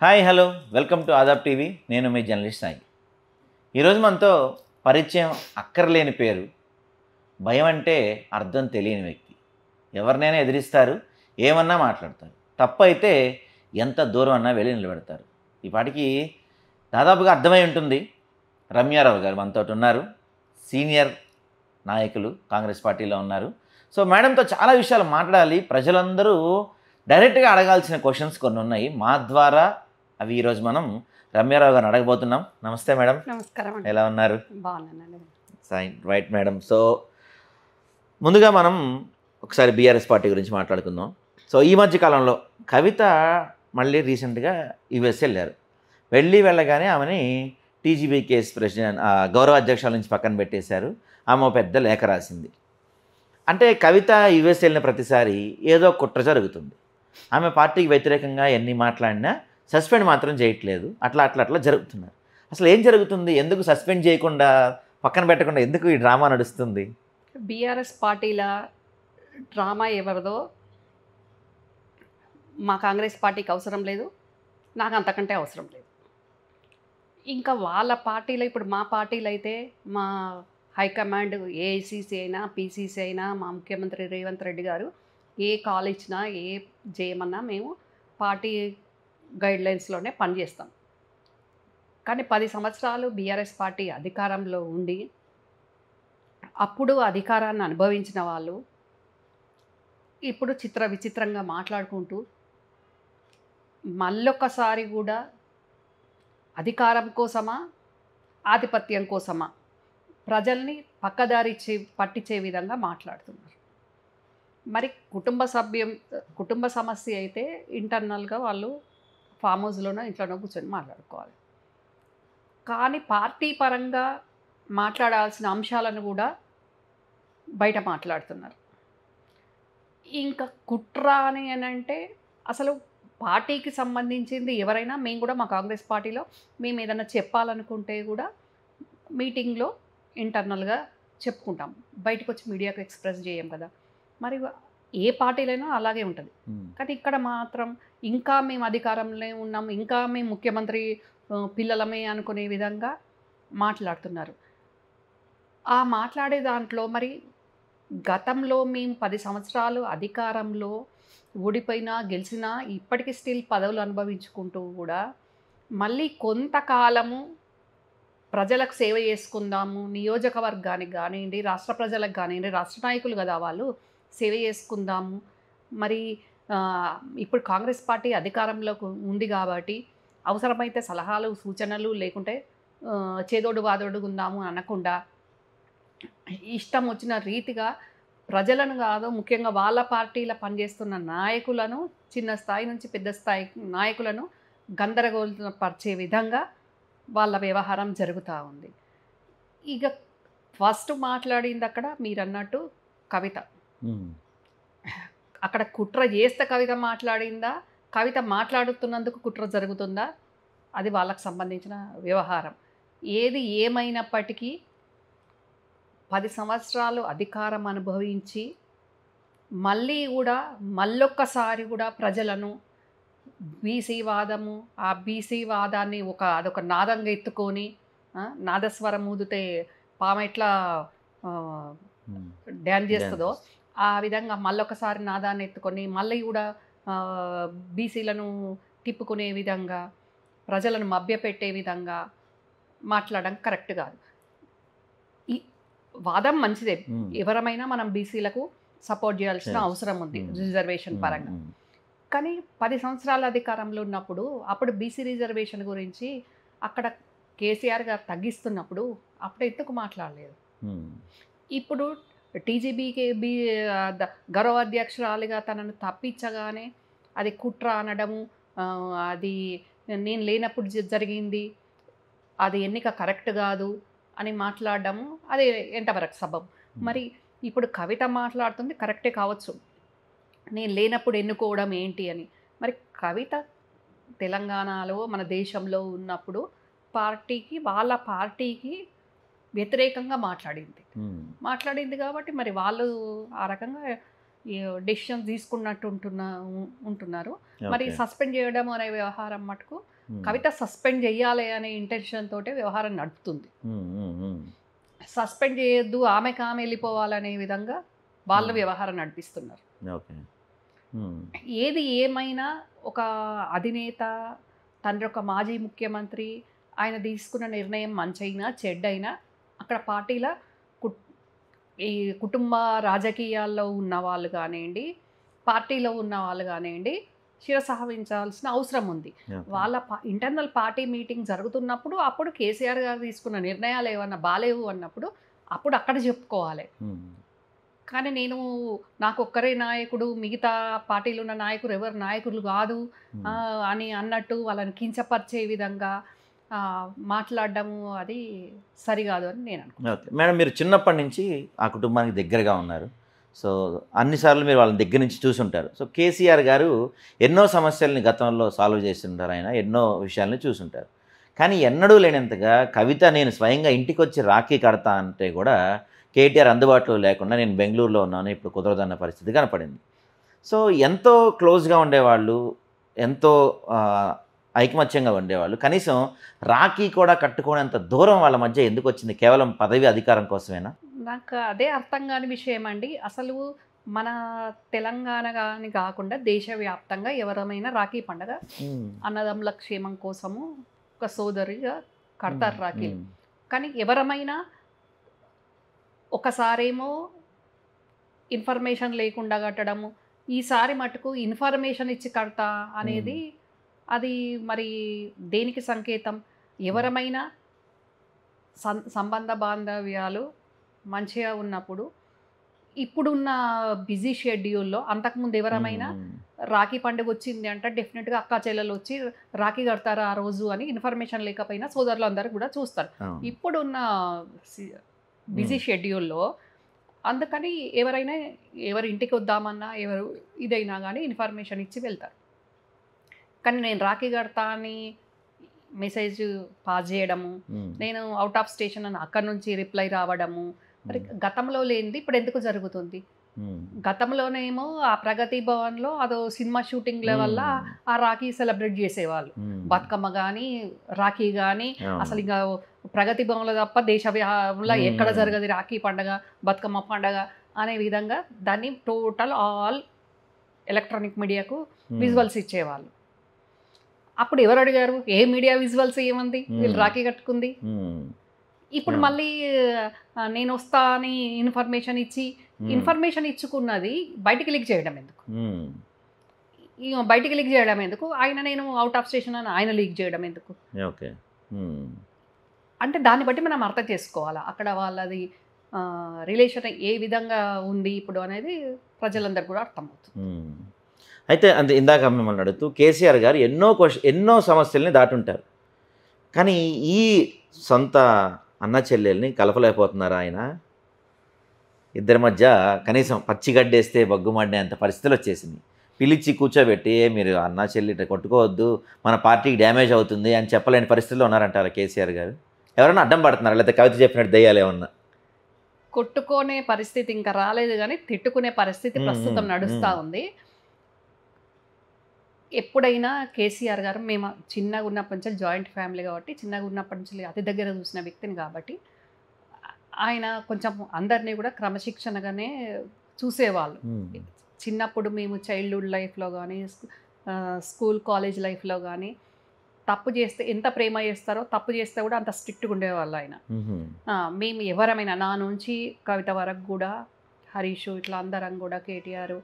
Hi hello welcome to Aadab TV. నేను మీ journalist Sai. ఈరోజు మనతో పరిచయం అక్కర్లేని పేరు, భయం అంటే అర్థం తెలియని వ్యక్తి. ఎవరినైనా ఎదిరిస్తారు, ఏమన్నా మాట్లాడతారు. తప్పు అయితే ఎంత దూరం అన్నా వెళ్ళి నిలబెడతారు. ఈ పాటికి దాదాపుగా అర్థమై ఉంటుంది. రమ్యారావు గారు మనతో ఉన్నారు. సీనియర్ నాయకులు కాంగ్రెస్ పార్టీలో ఉన్నారు. సో మేడంతో చాలా విషయాలు మాట్లాడాలి. ప్రజలందరూ డైరెక్ట్గా అడగాల్సిన క్వశ్చన్స్ కొన్ని ఉన్నాయి. మా ద్వారా అవి ఈరోజు మనం రమ్యారావు గారిని అడగబోతున్నాం. నమస్తే మేడం. నమస్కారం అండి. ఎలా ఉన్నారు? బాగున్నానండి. Right madam. సో ముందుగా మనం ఒకసారి బీఆర్ఎస్ పార్టీ గురించి మాట్లాడుకుందాం. సో ఈ మధ్య కాలంలో కవిత మళ్ళీ రీసెంట్గా యుఎస్ వెళ్ళారు. వెళ్ళగానే ఆమెని టీజీబీ కేసు ప్రెసిడెంట్ గౌరవ అధ్యక్షుల నుంచి పక్కన పెట్టేశారు. ఆమె ఒక పెద్ద లేఖ రాసింది. అంటే కవిత యుఎస్ వెళ్ళిన ప్రతిసారి ఏదో కుట్ర జరుగుతుంది. ఆమె పార్టీకి వ్యతిరేకంగా ఎన్ని మాట్లాడినా సస్పెండ్ మాత్రం చేయట్లేదు. అట్లా జరుగుతున్నారు. అసలు ఏం జరుగుతుంది? ఎందుకు సస్పెండ్ చేయకుండా పక్కన పెట్టకుండా ఎందుకు ఈ డ్రామా నడుస్తుంది? బీఆర్ఎస్ పార్టీల డ్రామా ఎవరిదో మా కాంగ్రెస్ పార్టీకి అవసరం లేదు, నాకు అంతకంటే అవసరం లేదు. ఇంకా వాళ్ళ పార్టీలో ఇప్పుడు మా పార్టీలో అయితే మా హైకమాండ్ ఏఐసిసి అయినా పీసీసీ అయినా మా ముఖ్యమంత్రి రేవంత్ రెడ్డి గారు ఏ కాల్ ఇచ్చినా ఏ చేయమన్నా మేము పార్టీ గైడ్లైన్స్లోనే పనిచేస్తాం. కానీ 10 సంవత్సరాలు బీఆర్ఎస్ పార్టీ అధికారంలో ఉండి అప్పుడు అధికారాన్ని అనుభవించిన వాళ్ళు ఇప్పుడు విచిత్రంగా మాట్లాడుకుంటూ మళ్ళొక్కసారి కూడా అధికారం కోసమా ఆధిపత్యం కోసమా ప్రజల్ని పక్కదారి పట్టించే విధంగా మాట్లాడుతున్నారు. మరి కుటుంబ సమస్య అయితే ఇంటర్నల్గా వాళ్ళు ఫామ్ హౌస్లోనో ఇంట్లోనో కూర్చొని మాట్లాడుకోవాలి. కానీ పార్టీ పరంగా మాట్లాడాల్సిన అంశాలను కూడా బయట మాట్లాడుతున్నారు. ఇంకా కుట్ర అని అంటే అసలు పార్టీకి సంబంధించింది ఎవరైనా మేము కూడా మా కాంగ్రెస్ పార్టీలో మేము ఏదైనా చెప్పాలనుకుంటే కూడా మీటింగ్లో ఇంటర్నల్గా చెప్పుకుంటాం. బయటకు వచ్చి మీడియాకు ఎక్స్ప్రెస్ చేయం కదా. మరి ఏ పార్టీలైనా అలాగే ఉంటుంది. కానీ ఇక్కడ మాత్రం ఇంకా మేము అధికారంలో ఉన్నాం, ఇంకా మేము ముఖ్యమంత్రి పిల్లలమే అనుకునే విధంగా మాట్లాడుతున్నారు. ఆ మాట్లాడే దాంట్లో మరి గతంలో మేము 10 సంవత్సరాలు అధికారంలో ఓడిపోయినా గెలిచినా ఇప్పటికీ స్టిల్ పదవులు అనుభవించుకుంటూ కూడా మళ్ళీ కొంతకాలము ప్రజలకు సేవ చేసుకుందాము, నియోజకవర్గానికి కానివ్వండి, రాష్ట్ర ప్రజలకు కానివ్వండి, రాష్ట్ర నాయకులు కదా వాళ్ళు, సేవ చేసుకుందాము. మరి ఇప్పుడు కాంగ్రెస్ పార్టీ అధికారంలోకి ఉంది కాబట్టి అవసరమైతే సలహాలు సూచనలు లేకుంటే చేదోడు వాదోడు ఉందాము అనకుండా ఇష్టం వచ్చిన రీతిగా ప్రజలను కాదు, ముఖ్యంగా వాళ్ళ పార్టీల పనిచేస్తున్న నాయకులను, చిన్న స్థాయి నుంచి పెద్ద స్థాయి నాయకులను గందరగోళపరిచే విధంగా వాళ్ళ వ్యవహారం జరుగుతూ ఉంది. ఇక ఫస్ట్ మాట్లాడింది అక్కడ మీరు అన్నట్టు కవిత. అక్కడ కుట్ర చేస్తే కవిత మాట్లాడిందా, కవిత మాట్లాడుతున్నందుకు కుట్ర జరుగుతుందా, అది వాళ్ళకు సంబంధించిన వ్యవహారం. ఏది ఏమైనప్పటికీ 10 సంవత్సరాలు అధికారం అనుభవించి మళ్ళొక్కసారి కూడా ప్రజలను బీసీ వాదము, ఆ బీసీ వాదాన్ని అదొక నాదంగా ఎత్తుకొని నాదస్వరం ఊదితే పాము ఎట్లా డ్యాన్స్ చేస్తుందో ఆ విధంగా మళ్ళొకసారి నాదాన్ని ఎత్తుకొని మళ్ళీ కూడా బీసీలను తిప్పుకునే విధంగా, ప్రజలను మభ్యపెట్టే విధంగా మాట్లాడడం కరెక్ట్ కాదు. ఈ వాదం మంచిదే, ఎవరమైనా మనం బీసీలకు సపోర్ట్ చేయాల్సిన అవసరం ఉంది రిజర్వేషన్ పరంగా. కానీ 10 సంవత్సరాల అధికారంలో ఉన్నప్పుడు అప్పుడు బీసీ రిజర్వేషన్ గురించి అక్కడ కేసీఆర్ గారు తగ్గిస్తున్నప్పుడు అప్పుడు ఎందుకు మాట్లాడలేదు? ఇప్పుడు టీజీబీకి గౌరవ అధ్యక్షురాలిగా తనను తప్పించగానే అది కుట్ర అనడము, అది నేను లేనప్పుడు జరిగింది, అది ఎన్నిక కరెక్ట్ కాదు అని మాట్లాడడము, అది ఎంతవరకు సబబు? మరి ఇప్పుడు కవిత మాట్లాడుతుంది కరెక్టే కావచ్చు, నేను లేనప్పుడు ఎన్నుకోవడం ఏంటి అని. మరి కవిత తెలంగాణలో మన దేశంలో ఉన్నప్పుడు వాళ్ళ పార్టీకి వ్యతిరేకంగా మాట్లాడింది కాబట్టి మరి వాళ్ళు ఆ రకంగా డెసిషన్ తీసుకున్నట్టు ఉంటున్నారు. మరి సస్పెండ్ చేయడం అనే వ్యవహారం మటుకు కవిత సస్పెండ్ చేయాలి అనే ఇంటెన్షన్ తోటే వ్యవహారం నడుపుతుంది. సస్పెండ్ చేయొద్దు, ఆమెకు ఆమె వెళ్ళిపోవాలనే విధంగా వాళ్ళ వ్యవహారం నడిపిస్తున్నారు. ఏది ఏమైనా ఒక అధినేత, తండ్రి ఒక మాజీ ముఖ్యమంత్రి, ఆయన తీసుకున్న నిర్ణయం మంచైనా చెడ్డైనా అక్కడ పార్టీల ఈ కుటుంబ రాజకీయాల్లో ఉన్న వాళ్ళు కానివ్వండి, పార్టీలో ఉన్న వాళ్ళు కానివ్వండి, శిరసావహించాల్సిన అవసరం ఉంది. వాళ్ళ ఇంటర్నల్ పార్టీ మీటింగ్ జరుగుతున్నప్పుడు అప్పుడు కేసీఆర్ గారు తీసుకున్న నిర్ణయాలు ఏమన్నా బాలేవు అన్నప్పుడు అప్పుడు అక్కడ చెప్పుకోవాలి. కానీ నాకు ఒక్కరే నాయకుడు, మిగతా పార్టీలు ఉన్న నాయకులు ఎవరు నాయకులు కాదు అని అన్నట్టు వాళ్ళని కించపరిచే విధంగా మాట్లాడడము అది సరికాదు అని నేను అనుకుంటున్నాను. ఓకే మేడం, మీరు చిన్నప్పటి నుంచి ఆ కుటుంబానికి దగ్గరగా ఉన్నారు. సో అన్నిసార్లు మీరు వాళ్ళని దగ్గర నుంచి చూసుంటారు. సో కేసీఆర్ గారు ఎన్నో సమస్యల్ని గతంలో సాల్వ్ చేస్తుంటారు, ఆయన ఎన్నో విషయాల్ని చూసుంటారు. కానీ ఎన్నడూ లేనంతగా కవిత నేను స్వయంగా ఇంటికి వచ్చి రాఖీ కడతా అంటే కూడా కేటీఆర్ అందుబాటులో లేకుండా నేను బెంగళూరులో ఉన్నాను, ఇప్పుడు కుదరదన్న పరిస్థితి కనపడింది. సో ఎంతో క్లోజ్గా ఉండేవాళ్ళు, ఎంతో ఐకమత్యంగా ఉండేవాళ్ళు, కనీసం రాఖీ కూడా కట్టుకోనేంత దూరం వాళ్ళ మధ్య ఎందుకు వచ్చింది? కేవలం పదవి అధికారం కోసమేనా? నాకు అదే అర్థం కాని విషయం అండి. అసలు మన తెలంగాణ కానీ కాకుండా దేశవ్యాప్తంగా ఎవరమైనా రాఖీ పండగ అన్నదమ్ముల క్షేమం కోసము ఒక సోదరిగా కడతారు రాఖీలు. కానీ ఎవరమైనా ఒకసారేమో ఇన్ఫర్మేషన్ లేకుండా కట్టడము, ఈసారి మటుకు ఇన్ఫర్మేషన్ ఇచ్చి కడతా అనేది అది మరి దేనికి సంకేతం? ఎవరమైనా సంబంధ బాంధవ్యాలు మంచిగా ఉన్నప్పుడు ఇప్పుడున్న బిజీ షెడ్యూల్లో అంతకుముందు ఎవరమైనా రాఖీ పండుగ వచ్చింది అంటే డెఫినెట్గా అక్కా చెల్లెలు వచ్చి రాఖీ కడతారు ఆ రోజు అని ఇన్ఫర్మేషన్ లేకపోయినా సోదరులు అందరూ కూడా చూస్తారు. ఇప్పుడున్న బిజీ షెడ్యూల్లో అందుకని ఎవరైనా ఎవరి ఇంటికి వద్దామన్నా ఎవరు ఇదైనా కానీ ఇన్ఫర్మేషన్ ఇచ్చి వెళ్తారు. కానీ నేను రాఖీ కడతా అని మెసేజ్ పాస్ చేయడము, నేను అవుట్ ఆఫ్ స్టేషన్ అని అక్కడ నుంచి రిప్లై రావడము, మరి గతంలో లేనిది ఇప్పుడు ఎందుకు జరుగుతుంది? గతంలోనేమో ఆ ప్రగతి భవన్లో అదో సినిమా షూటింగ్ల వల్ల ఆ రాఖీ సెలబ్రేట్ చేసేవాళ్ళు. బతుకమ్మ కానీ రాఖీ కానీ అసలు ఇంకా ప్రగతి భవన్లో తప్ప దేశవ్యాప్తంలో ఎక్కడ జరగదు రాఖీ పండగ, బతుకమ్మ పండగ అనే విధంగా దాన్ని టోటల్ ఆల్ ఎలక్ట్రానిక్ మీడియాకు విజువల్స్ ఇచ్చేవాళ్ళు. అప్పుడు ఎవరు అడిగారు? ఏ మీడియా విజువల్స్ ఏమంది వీళ్ళు రాఖీ కట్టుకుంది? ఇప్పుడు మళ్ళీ నేను వస్తా అని ఇన్ఫర్మేషన్ ఇచ్చుకున్నది బయటికి లీక్ చేయడం ఎందుకు? బయటికి లీక్ చేయడం ఎందుకు? నేను అవుట్ ఆఫ్ స్టేషన్ అని ఆయన లీక్ చేయడం ఎందుకు? అంటే దాన్ని బట్టి మనం అర్థం చేసుకోవాలా అక్కడ వాళ్ళది రిలేషన్ ఏ విధంగా ఉంది ఇప్పుడు అనేది ప్రజలందరికీ కూడా అర్థమవుతుంది. అయితే అంతే, ఇందాక మిమ్మల్ని అడుగుతూ కేసీఆర్ గారు ఎన్నో సమస్యల్ని దాటుంటారు, కానీ ఈ సొంత అన్న చెల్లెల్ని కలపలేకపోతున్నారు ఆయన. ఇద్దరి మధ్య కనీసం పచ్చిగడ్డేస్తే బగ్గుమడ్డే అంత పరిస్థితులు వచ్చేసింది. పిలిచి కూర్చోబెట్టి మీరు అన్న చెల్లి కొట్టుకోవద్దు, మన పార్టీకి డ్యామేజ్ అవుతుంది అని చెప్పలేని పరిస్థితుల్లో ఉన్నారంటారా కేసీఆర్ గారు? ఎవరైనా అడ్డం పడుతున్నారు లేకపోతే కవిత చెప్పినట్టు దయ్యాలు ఏమన్నా? కొట్టుకునే పరిస్థితి ఇంకా రాలేదు, కానీ తిట్టుకునే పరిస్థితి ప్రస్తుతం నడుస్తూ ఉంది. ఎప్పుడైనా కేసీఆర్ గారు, మేము చిన్నగా ఉన్నప్పటి నుంచి జాయింట్ ఫ్యామిలీ కాబట్టి చిన్నగా ఉన్నప్పటి నుంచి అతి దగ్గర చూసిన వ్యక్తిని కాబట్టి ఆయన కొంచెం అందరినీ కూడా క్రమశిక్షణగానే చూసేవాళ్ళు. చిన్నప్పుడు మేము చైల్డ్హుడ్ లైఫ్లో కానీ స్కూల్ కాలేజ్ లైఫ్లో కానీ తప్పు చేస్తే ఎంత ప్రేమ చేస్తారో తప్పు చేస్తే కూడా అంత స్ట్రిక్ట్గా ఉండేవాళ్ళు ఆయన. మేము ఎవరమైనా నా నుంచి కవిత వరకు కూడా, హరీష్ ఇట్లా అందరం కూడా, కేటీఆర్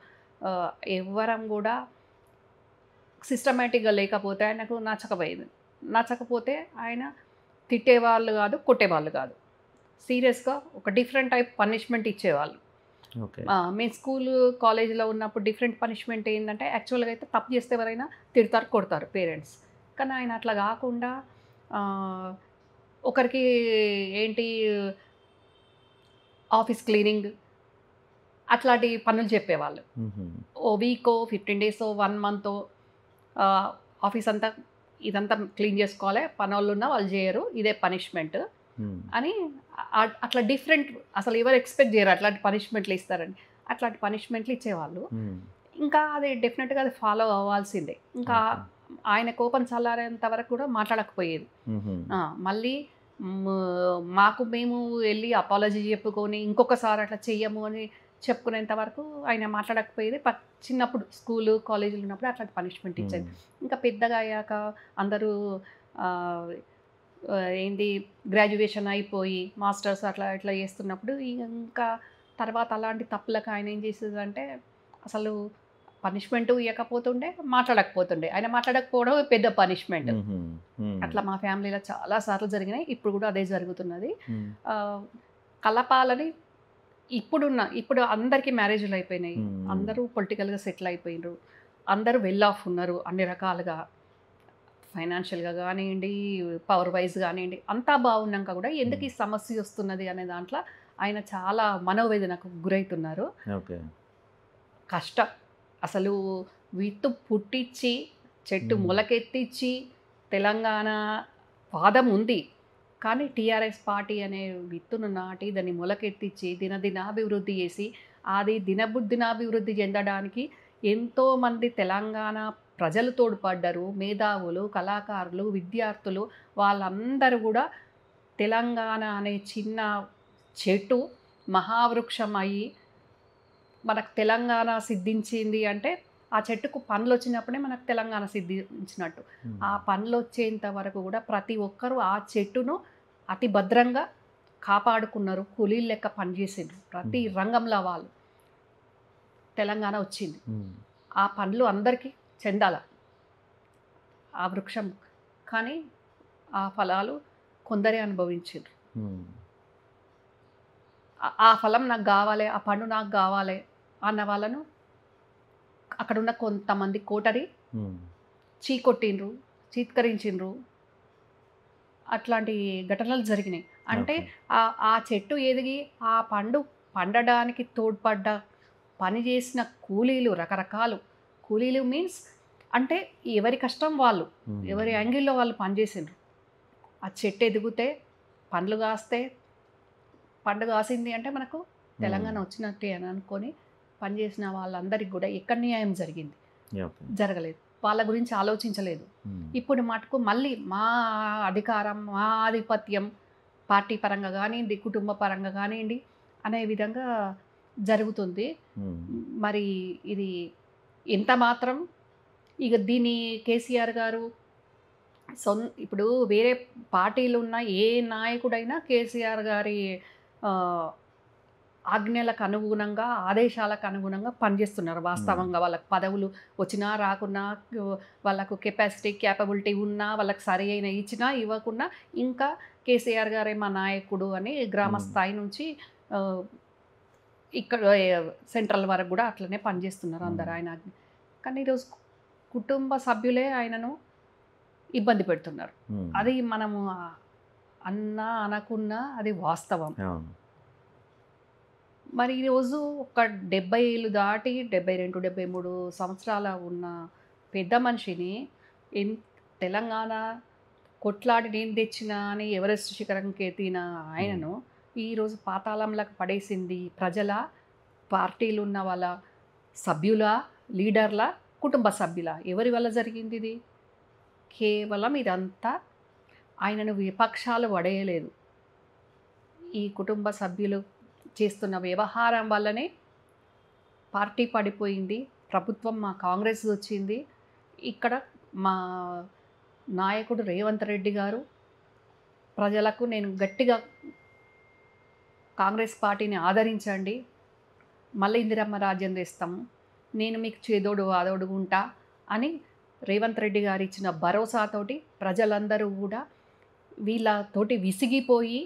ఎవరం కూడా సిస్టమేటిక్గా లేకపోతే ఆయనకు నచ్చకపోతే ఆయన తిట్టేవాళ్ళు కాదు, కొట్టేవాళ్ళు కాదు, సీరియస్గా ఒక డిఫరెంట్ టైప్ పనిష్మెంట్ ఇచ్చేవాళ్ళు. మేము స్కూల్ కాలేజీలో ఉన్నప్పుడు డిఫరెంట్ పనిష్మెంట్ ఏంటంటే యాక్చువల్గా అయితే తప్పు చేస్తే ఎవరైనా తిడతారు, కొడతారు పేరెంట్స్. కానీ ఆయన అట్లా కాకుండా ఒకరికి ఏంటి ఆఫీస్ క్లీనింగ్ అట్లాంటి పనులు చెప్పేవాళ్ళు. ఓ వీకో 15 డేసో 1 మంతో ఆఫీస్ అంతా ఇదంతా క్లీన్ చేసుకోవాలి, పనోళ్ళు ఉన్నా వాళ్ళు చేయరు, ఇదే పనిష్మెంట్ అని అట్లా డిఫరెంట్. అసలు ఎవరు ఎక్స్పెక్ట్ చేయరు అట్లాంటి పనిష్మెంట్లు ఇస్తారని. అట్లాంటి పనిష్మెంట్లు ఇచ్చేవాళ్ళు. ఇంకా అది డెఫినెట్గా అది ఫాలో అవ్వాల్సిందే. ఇంకా ఆయన కోపం చల్లారేంత వరకు కూడా మాట్లాడకపోయేది. మళ్ళీ మాకు మేము వెళ్ళి అపాలజీ చెప్పుకొని ఇంకొకసారి అట్లా చెయ్యము అని చెప్పుకునేంత వరకు ఆయన మాట్లాడకపోయేది. చిన్నప్పుడు స్కూలు కాలేజీలు ఉన్నప్పుడు అట్లాంటి పనిష్మెంట్ ఇచ్చేది. ఇంకా పెద్దగా అయ్యాక అందరూ ఏంటి గ్రాడ్యుయేషన్ అయిపోయి మాస్టర్స్ అట్లా ఇట్లా చేస్తున్నప్పుడు ఇంకా తర్వాత అలాంటి తప్పులకు ఆయన ఏం చేసేదంటే అసలు పనిష్మెంట్ ఇవ్వకపోతుండే, మాట్లాడకపోతుండే. ఆయన మాట్లాడకపోవడం పెద్ద పనిష్మెంట్. అట్లా మా ఫ్యామిలీలో చాలా సార్లు జరిగినాయి. ఇప్పుడు కూడా అదే జరుగుతున్నది. కలపాలని ఇప్పుడు అందరికీ మ్యారేజ్లు అయిపోయినాయి. అందరూ పొలిటికల్గా సెటిల్ అయిపోయినారు. అందరూ వెల్ ఆఫ్ ఉన్నారు అన్ని రకాలుగా. ఫైనాన్షియల్గా కానివ్వండి, పవర్ వైజ్ కానివ్వండి, అంతా బాగున్నాక కూడా ఎందుకు ఈ సమస్య వస్తున్నది అనే దాంట్లో ఆయన చాలా మనోవేదనకు గురవుతున్నారు. కష్టం అసలు విత్తు పుట్టించి చెట్టు మొలకెత్తించి తెలంగాణ వాదం ఉంది. కానీ టీఆర్ఎస్ పార్టీ అనే విత్తును నాటి దాన్ని మొలకెత్తించి దినాభివృద్ధి చేసి అది దినాభివృద్ధి చెందడానికి ఎంతోమంది తెలంగాణ ప్రజలు తోడ్పడ్డారు. మేధావులు, కళాకారులు, విద్యార్థులు వాళ్ళందరూ కూడా తెలంగాణ అనే చిన్న చెట్టు మహావృక్షం అయ్యి మనకు తెలంగాణ సిద్ధించింది అంటే ఆ చెట్టుకు పండ్లు వచ్చినప్పుడే మనకు తెలంగాణ సిద్ధించినట్టు. ఆ పండ్లు వచ్చేంత వరకు కూడా ప్రతి ఒక్కరూ ఆ చెట్టును అతి భద్రంగా కాపాడుకున్నారు. కూలీలు లెక్క పనిచేసిండ్రు ప్రతి రంగంలో వాళ్ళు. తెలంగాణ వచ్చింది. ఆ పండ్లు అందరికీ చెందాల ఆ వృక్షం. కానీ ఆ ఫలాలు కొందరే అనుభవించారు. ఆ ఫలం నాకు కావాలి, ఆ పండు నాకు కావాలి అన్న వాళ్ళను అక్కడున్న కొంతమంది కోటరి చీకొట్టిండ్రు, చీత్కరించిండ్రు. అట్లాంటి ఘటనలు జరిగినాయి. అంటే ఆ చెట్టు ఎదిగి ఆ పండు పండడానికి తోడ్పడ్డ పని చేసిన కూలీలు, రకరకాలు కూలీలు మీన్స్ అంటే ఎవరి కష్టం వాళ్ళు, ఎవరి యాంగిల్లో వాళ్ళు పనిచేసిండ్రు. ఆ చెట్టు ఎదిగితే పండ్లు కాస్తే, పండు కాసింది అంటే మనకు తెలంగాణ వచ్చినట్టే అని అనుకొని పనిచేసిన వాళ్ళందరికీ కూడా ఎక్కడ న్యాయం జరిగింది? జరగలేదు. వాళ్ళ గురించి ఆలోచించలేదు. ఇప్పుడు మటుకు మళ్ళీ మా అధికారం, మా ఆధిపత్యం పార్టీ పరంగా కానివ్వండి, కుటుంబ పరంగా కానివ్వండి అనే విధంగా జరుగుతుంది. మరి ఇది ఎంత మాత్రం ఇక దీన్ని కేసీఆర్ గారు ఇప్పుడు వేరే పార్టీలు ఉన్న ఏ నాయకుడైనా కేసీఆర్ గారి ఆజ్ఞలకు అనుగుణంగా, ఆదేశాలకు అనుగుణంగా పనిచేస్తున్నారు. వాస్తవంగా వాళ్ళకి పదవులు వచ్చినా రాకున్నా, వాళ్ళకు కెపాసిటీ క్యాపబిలిటీ ఉన్నా, వాళ్ళకి సరి అయిన ఇచ్చినా ఇవ్వకున్నా ఇంకా కేసీఆర్ గారే మా నాయకుడు అని గ్రామ స్థాయి నుంచి ఇక్కడ సెంట్రల్ వరకు కూడా అట్లనే పనిచేస్తున్నారు అందరు ఆయన. కానీ ఈరోజు కుటుంబ సభ్యులే ఆయనను ఇబ్బంది పెడుతున్నారు. అది మనము అన్నా అనకున్నా అది వాస్తవం. మరి ఈరోజు ఒక 70 ఏళ్ళు దాటి 72, 73 సంవత్సరాల ఉన్న పెద్ద మనిషిని తెలంగాణ కొట్లాడి నేను తెచ్చినా అని ఎవరెస్ట్ శిఖరంకి ఎత్తిన ఆయనను ఈరోజు పాతాళంలోకి పడేసింది ప్రజల, పార్టీలు ఉన్న వాళ్ళ సభ్యుల, లీడర్ల, కుటుంబ సభ్యుల, ఎవరి వల్ల జరిగింది ఇది? కేవలం ఇదంతా ఆయనను విపక్షాలు పడేయలేదు. ఈ కుటుంబ సభ్యులు చేస్తున్న వ్యవహారం వల్లనే పార్టీ పడిపోయింది. ప్రభుత్వం మా కాంగ్రెస్ వచ్చింది. ఇక్కడ మా నాయకుడు రేవంత్ రెడ్డి గారు ప్రజలకు నేను గట్టిగా కాంగ్రెస్ పార్టీని ఆదరించండి, మళ్ళీ ఇందిరమ్మ రాజ్యం తెస్తాము, నేను మీకు చేదోడు వాదోడు ఉంటా అని రేవంత్ రెడ్డి గారు ఇచ్చిన భరోసాతోటి ప్రజలందరూ కూడా వీళ్ళతోటి విసిగిపోయి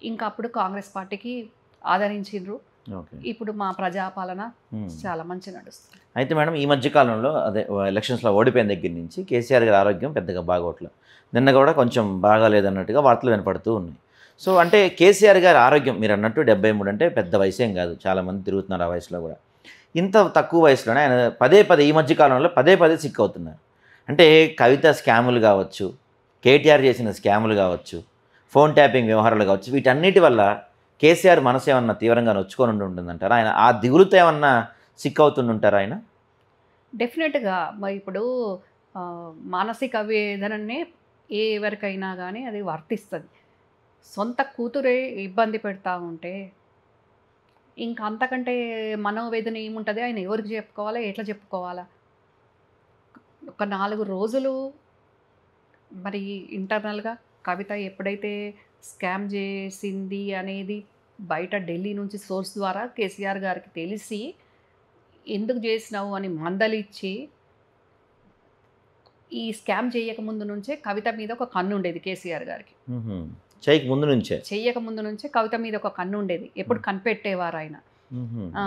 ఇంకా అప్పుడు కాంగ్రెస్ పార్టీకి ఆదరించిండ్రు. ఇప్పుడు మా ప్రజాపాలన చాలా మంచి నడుస్తుంది. అయితే మేడం, ఈ మధ్య కాలంలో అదే ఎలక్షన్స్లో ఓడిపోయిన దగ్గర నుంచి కేసీఆర్ గారి ఆరోగ్యం పెద్దగా బాగోట్లేదు. నిన్న కూడా కొంచెం బాగాలేదన్నట్టుగా వార్తలు వినపడుతూ ఉన్నాయి. సో అంటే కేసీఆర్ గారి ఆరోగ్యం మీరు అన్నట్టు 73 అంటే పెద్ద వయసేం కాదు, చాలామంది తిరుగుతున్నారు ఆ వయసులో కూడా. ఇంత తక్కువ వయసులోనే ఆయన పదే ఈ మధ్య కాలంలో పదే సిక్ అవుతున్నారు. అంటే కవిత స్కాములు కావచ్చు, కేటీఆర్ చేసిన స్కాములు కావచ్చు, ఫోన్ ట్యాపింగ్ వ్యవహారాలు కావచ్చు, వీటన్నిటి వల్ల కేసీఆర్ మనసు ఏమన్నా తీవ్రంగా నొచ్చుకొని ఉంటుందంటారా? ఆయన ఆ దిగులుతో ఏమన్నా సిక్ అవుతుంటారా ఆయన? డెఫినెట్గా మరి ఇప్పుడు మానసిక వేదననే ఎవరికైనా కానీ అది వర్తిస్తుంది. సొంత కూతురే ఇబ్బంది పెడతా ఉంటే ఇంకా అంతకంటే మనోవేదన ఏముంటుంది? ఆయన ఎవరికి చెప్పుకోవాలా? ఎట్లా చెప్పుకోవాలా? ఒక 4 రోజులు మరి ఇంటర్నల్‌గా కవిత ఎప్పుడైతే స్కామ్ చేసింది అనేది బయట ఢిల్లీ నుంచి సోర్స్ ద్వారా కేసీఆర్ గారికి తెలిసి, ఎందుకు చేసినావు అని మందలిచ్చి, ఈ స్కామ్ చేయకముందు నుంచే కవిత మీద ఒక కన్ను ఉండేది కేసీఆర్ గారికి. చేయక ముందు నుంచే? చెయ్యకముందు నుంచే కవిత మీద ఒక కన్ను ఉండేది. ఎప్పుడు కనిపెట్టేవారు ఆయన. ఆ!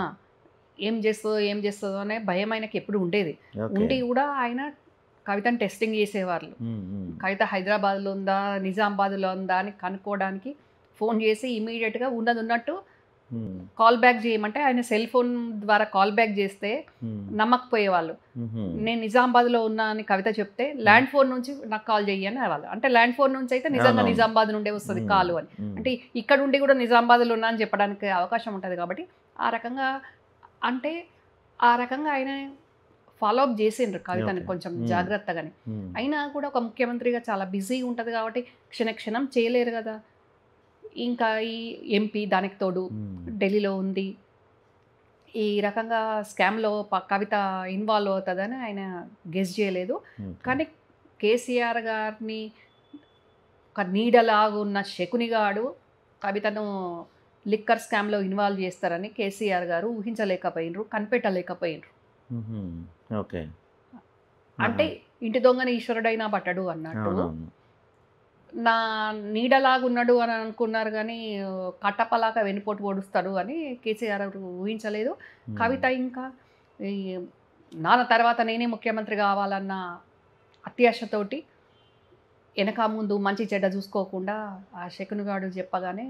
ఏం చేస్తదో, ఏం చేస్తదో అనే భయం ఆయనకి ఎప్పుడు ఉండేది. ఉండి కూడా ఆయన కవితను టెస్టింగ్ చేసేవాళ్ళు. కవిత హైదరాబాద్‌లో ఉందా, నిజామాబాద్‌లో ఉందా అని కనుక్కోవడానికి ఫోన్ చేసి ఇమ్మీడియట్‌గా ఉన్నది ఉన్నట్టు కాల్ బ్యాక్ చేయమంటే ఆయన సెల్ ఫోన్ ద్వారా కాల్ బ్యాక్ చేస్తే నమ్మకపోయేవాళ్ళు. నేను నిజామాబాద్‌లో ఉన్నా అని కవిత చెప్తే ల్యాండ్ ఫోన్ నుంచి నాకు కాల్ చెయ్యి అని అనేవాళ్ళు. అంటే ల్యాండ్ ఫోన్ నుంచి అయితే నిజంగా నిజామాబాద్ నుండే వస్తుంది కాలు అని. అంటే ఇక్కడ ఉండి కూడా నిజామాబాద్‌లో ఉన్నా అని చెప్పడానికి అవకాశం ఉంటుంది కాబట్టి ఆ రకంగా అంటే ఆ రకంగా ఆయన ఫాలో అప్ చేసిండ్రు కవితని కొంచెం జాగ్రత్తగానే. అయినా కూడా ఒక ముఖ్యమంత్రిగా చాలా బిజీ ఉంటుంది కాబట్టి క్షణం చేయలేరు కదా. ఇంకా ఈ ఎంపీ దానికి తోడు ఢిల్లీలో ఉంది. ఈ రకంగా స్కామ్‌లో కవిత ఇన్వాల్వ్ అవుతుందని ఆయన గెస్ చేయలేదు. కానీ కేసీఆర్ గారిని ఒక నీడలాగా ఉన్న శకునిగాడు కవితను లిక్కర్ స్కామ్‌లో ఇన్వాల్వ్ చేస్తారని కేసీఆర్ గారు ఊహించలేకపోయినరు, కనిపెట్టలేకపోయినరు. ఓకే. అంటే ఇంటి దొంగని ఈశ్వరుడైనా పట్టడు అన్నట్టు నా నీడలాగున్నాడు అని అనుకున్నారు కానీ కట్టపలాగా వెన్నుపోటు పొడుస్తాడు అని కేసీఆర్ ఊహించలేదు. కవిత ఇంకా ఈ నాన్న తర్వాత నేనే ముఖ్యమంత్రి కావాలన్న అత్యాశతోటి వెనక ముందు మంచి చెడ్డ చూసుకోకుండా ఆ శకునుగాడు చెప్పగానే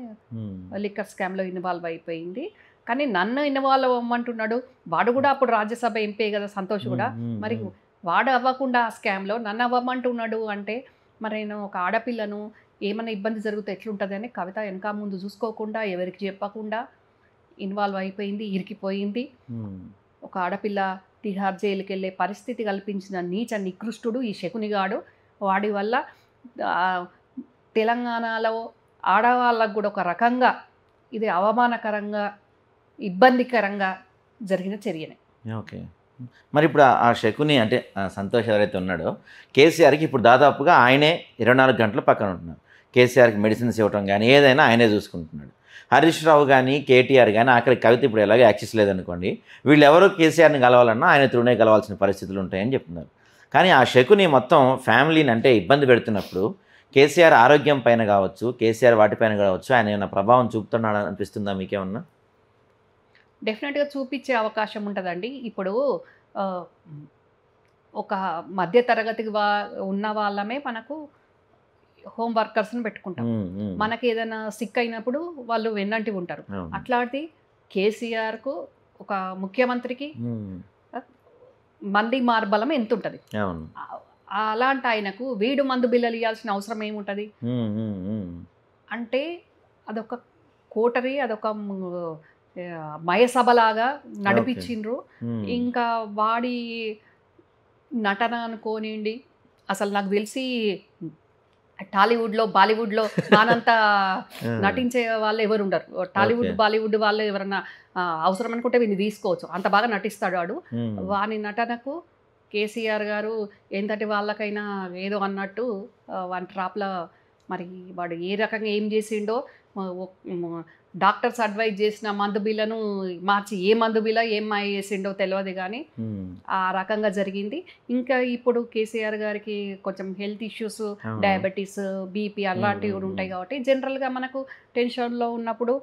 లిక్కర్ స్కామ్లో ఇన్వాల్వ్ అయిపోయింది. కానీ నన్ను ఇన్వాల్వ్ అవ్వమంటున్నాడు. వాడు కూడా అప్పుడు రాజ్యసభ ఎంపీ కదా సంతోష్ కూడా. మరి వాడు అవ్వకుండా ఆ స్కామ్లో నన్ను అవ్వమంటున్నాడు అంటే మరి నేను ఒక ఆడపిల్లను ఏమైనా ఇబ్బంది జరిగితే ఎట్లుంటుంది అని కవిత వెనక ముందు చూసుకోకుండా ఎవరికి చెప్పకుండా ఇన్వాల్వ్ అయిపోయింది, ఇరికిపోయింది. ఒక ఆడపిల్ల తిహార్ జైలుకి వెళ్ళే పరిస్థితి కల్పించిన నీచ నికృష్టుడు ఈ శకునిగాడు. వాడి వల్ల తెలంగాణలో ఆడవాళ్ళకు కూడా ఒక రకంగా ఇది అవమానకరంగా ఇబ్బందికరంగా జరిగిన చర్యనే. ఓకే. మరి ఇప్పుడు ఆ శకుని అంటే సంతోష్ ఎవరైతే ఉన్నాడో కేసీఆర్కి ఇప్పుడు దాదాపుగా ఆయనే 24 గంటలు పక్కన ఉంటున్నారు. కేసీఆర్కి మెడిసిన్స్ ఇవ్వటం కానీ ఏదైనా ఆయనే చూసుకుంటున్నాడు. హరీష్ రావు కానీ కేటీఆర్ కానీ ఆఖరి కవిత ఇప్పుడు ఎలాగో యాక్సెస్ లేదనుకోండి, వీళ్ళు ఎవరో కేసీఆర్ని కలవాలన్నా ఆయన త్రూనే కలవాల్సిన పరిస్థితులు ఉంటాయని చెప్తున్నారు. కానీ ఆ శకుని మొత్తం ఫ్యామిలీని అంటే ఇబ్బంది పెడుతున్నప్పుడు కేసీఆర్ ఆరోగ్యం పైన కావచ్చు, కేసీఆర్ వాటిపైన కావచ్చు ఆయన ఏమైనా ప్రభావం చూపుతున్నాడు అనిపిస్తుందా మీకేమన్నా? డెఫినెట్గా చూపించే అవకాశం ఉంటుందండి. ఇప్పుడు ఒక మధ్య తరగతికి ఉన్న వాళ్ళమే మనకు హోమ్ వర్కర్స్ని పెట్టుకుంటాం. మనకి ఏదైనా సిక్ అయినప్పుడు వాళ్ళు వెన్నంటి ఉంటారు. అట్లాంటి కేసీఆర్కు ఒక ముఖ్యమంత్రికి మంది మార్బలం ఎంత ఉంటుంది. అలాంటి ఆయనకు వీడు మందు బిల్లలు ఇవ్వాల్సిన అవసరం ఏముంటుంది అంటే అదొక కోటరీ, అదొక మయసభలాగా నడిపించిండ్రు. ఇంకా వాడి నటన అనుకోనిండి అసలు నాకు తెలిసి టాలీవుడ్లో బాలీవుడ్లో నానంత నటించే వాళ్ళు ఎవరు ఉండరు. టాలీవుడ్ బాలీవుడ్ వాళ్ళు ఎవరన్నా అవసరం అనుకుంటే వీడిని తీసుకోవచ్చు, అంత బాగా నటిస్తాడు వాడు. వాని నటనకు కేసీఆర్ గారు ఎంతటి వాళ్ళకైనా ఏదో అన్నట్టు వాని ట్రాప్లో మరి వాడు ఏ రకంగా ఏం చేసిండో, డాక్టర్స్ అడ్వైజ్ చేసిన మందు బిల్లను మార్చి ఏ మందు బిల్ల ఏం మాయ చేసిండో తెలియదు కానీ ఆ రకంగా జరిగింది. ఇంకా ఇప్పుడు కేసీఆర్ గారికి కొంచెం హెల్త్ ఇష్యూస్, డయాబెటీస్, బీపీ అలాంటివి కూడా ఉంటాయి కాబట్టి జనరల్గా మనకు టెన్షన్లో ఉన్నప్పుడు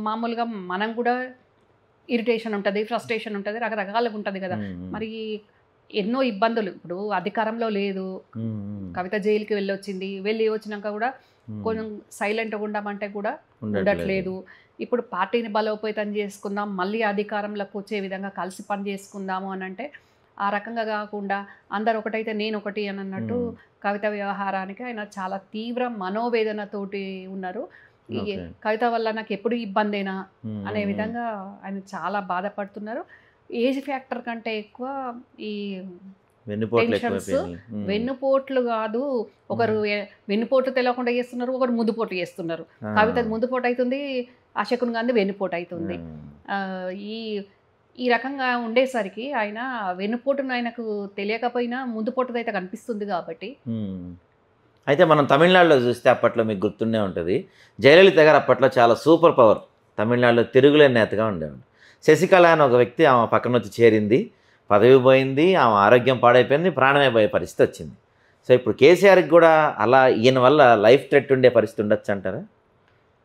మామూలుగా మనం కూడా ఇరిటేషన్ ఉంటుంది, ఫ్రస్ట్రేషన్ ఉంటుంది, రకరకాలుగా ఉంటుంది కదా. మరి ఎన్నో ఇబ్బందులు, ఇప్పుడు అధికారంలో లేదు, కవిత జైలుకి వెళ్ళి వచ్చినాక కూడా కొంచెం సైలెంట్గా ఉండమంటే కూడా ఉండట్లేదు. ఇప్పుడు పార్టీని బలోపేతం చేసుకుందాం, మళ్ళీ అధికారంలోకి వచ్చే విధంగా కలిసి పని చేసుకుందాము అని అంటే ఆ రకంగా కాకుండా అందరు ఒకటైతే నేను ఒకటి అని అన్నట్టు కవిత వ్యవహారానికి ఆయన చాలా తీవ్ర మనోవేదనతోటి ఉన్నారు. ఈ ఓకే. కవిత వల్ల నాకు ఎప్పుడు ఇబ్బందేనా ఉమ్, అనే ఉమ్, విధంగా ఆయన చాలా బాధపడుతున్నారు. ఏజ్ ఫ్యాక్టర్ కంటే ఎక్కువ ఈ వెన్నుపోట్లు టెన్షన్స్, ఎక్కువైపోయినాయి. వెన్నుపోట్లు కాదు. ఒకరు వెన్నుపోటు తెలియకుండా చేస్తున్నారు, ఒకరు ముందుపోటు చేస్తున్నారు. ఆ, కవితకు ముందుపోటు అవుతుంది, అశకున్ గాంధీ వెన్నుపోటు అవుతుంది. ఆ, ఈ ఈ రకంగా ఉండేసరికి ఆయన వెన్నుపోటును ఆయనకు తెలియకపోయినా ముందుపోటుది అయితే కనిపిస్తుంది కాబట్టి ఉమ్. అయితే మనం తమిళనాడులో చూస్తే అప్పట్లో మీకు గుర్తుండే ఉంటుంది, జయలలిత గారు అప్పట్లో చాలా సూపర్ పవర్, తమిళనాడులో తిరుగులేని నేతగా ఉండేవాడు. శశికళ అని ఒక వ్యక్తి ఆమె పక్కన వచ్చి చేరింది, పదవి పోయింది, ఆమె ఆరోగ్యం పాడైపోయింది, ప్రాణమే పోయే పరిస్థితి వచ్చింది. సో ఇప్పుడు కేసీఆర్కి కూడా అలా ఈయన వల్ల లైఫ్ థ్రెట్ ఉండే పరిస్థితి ఉండొచ్చు అంటారా?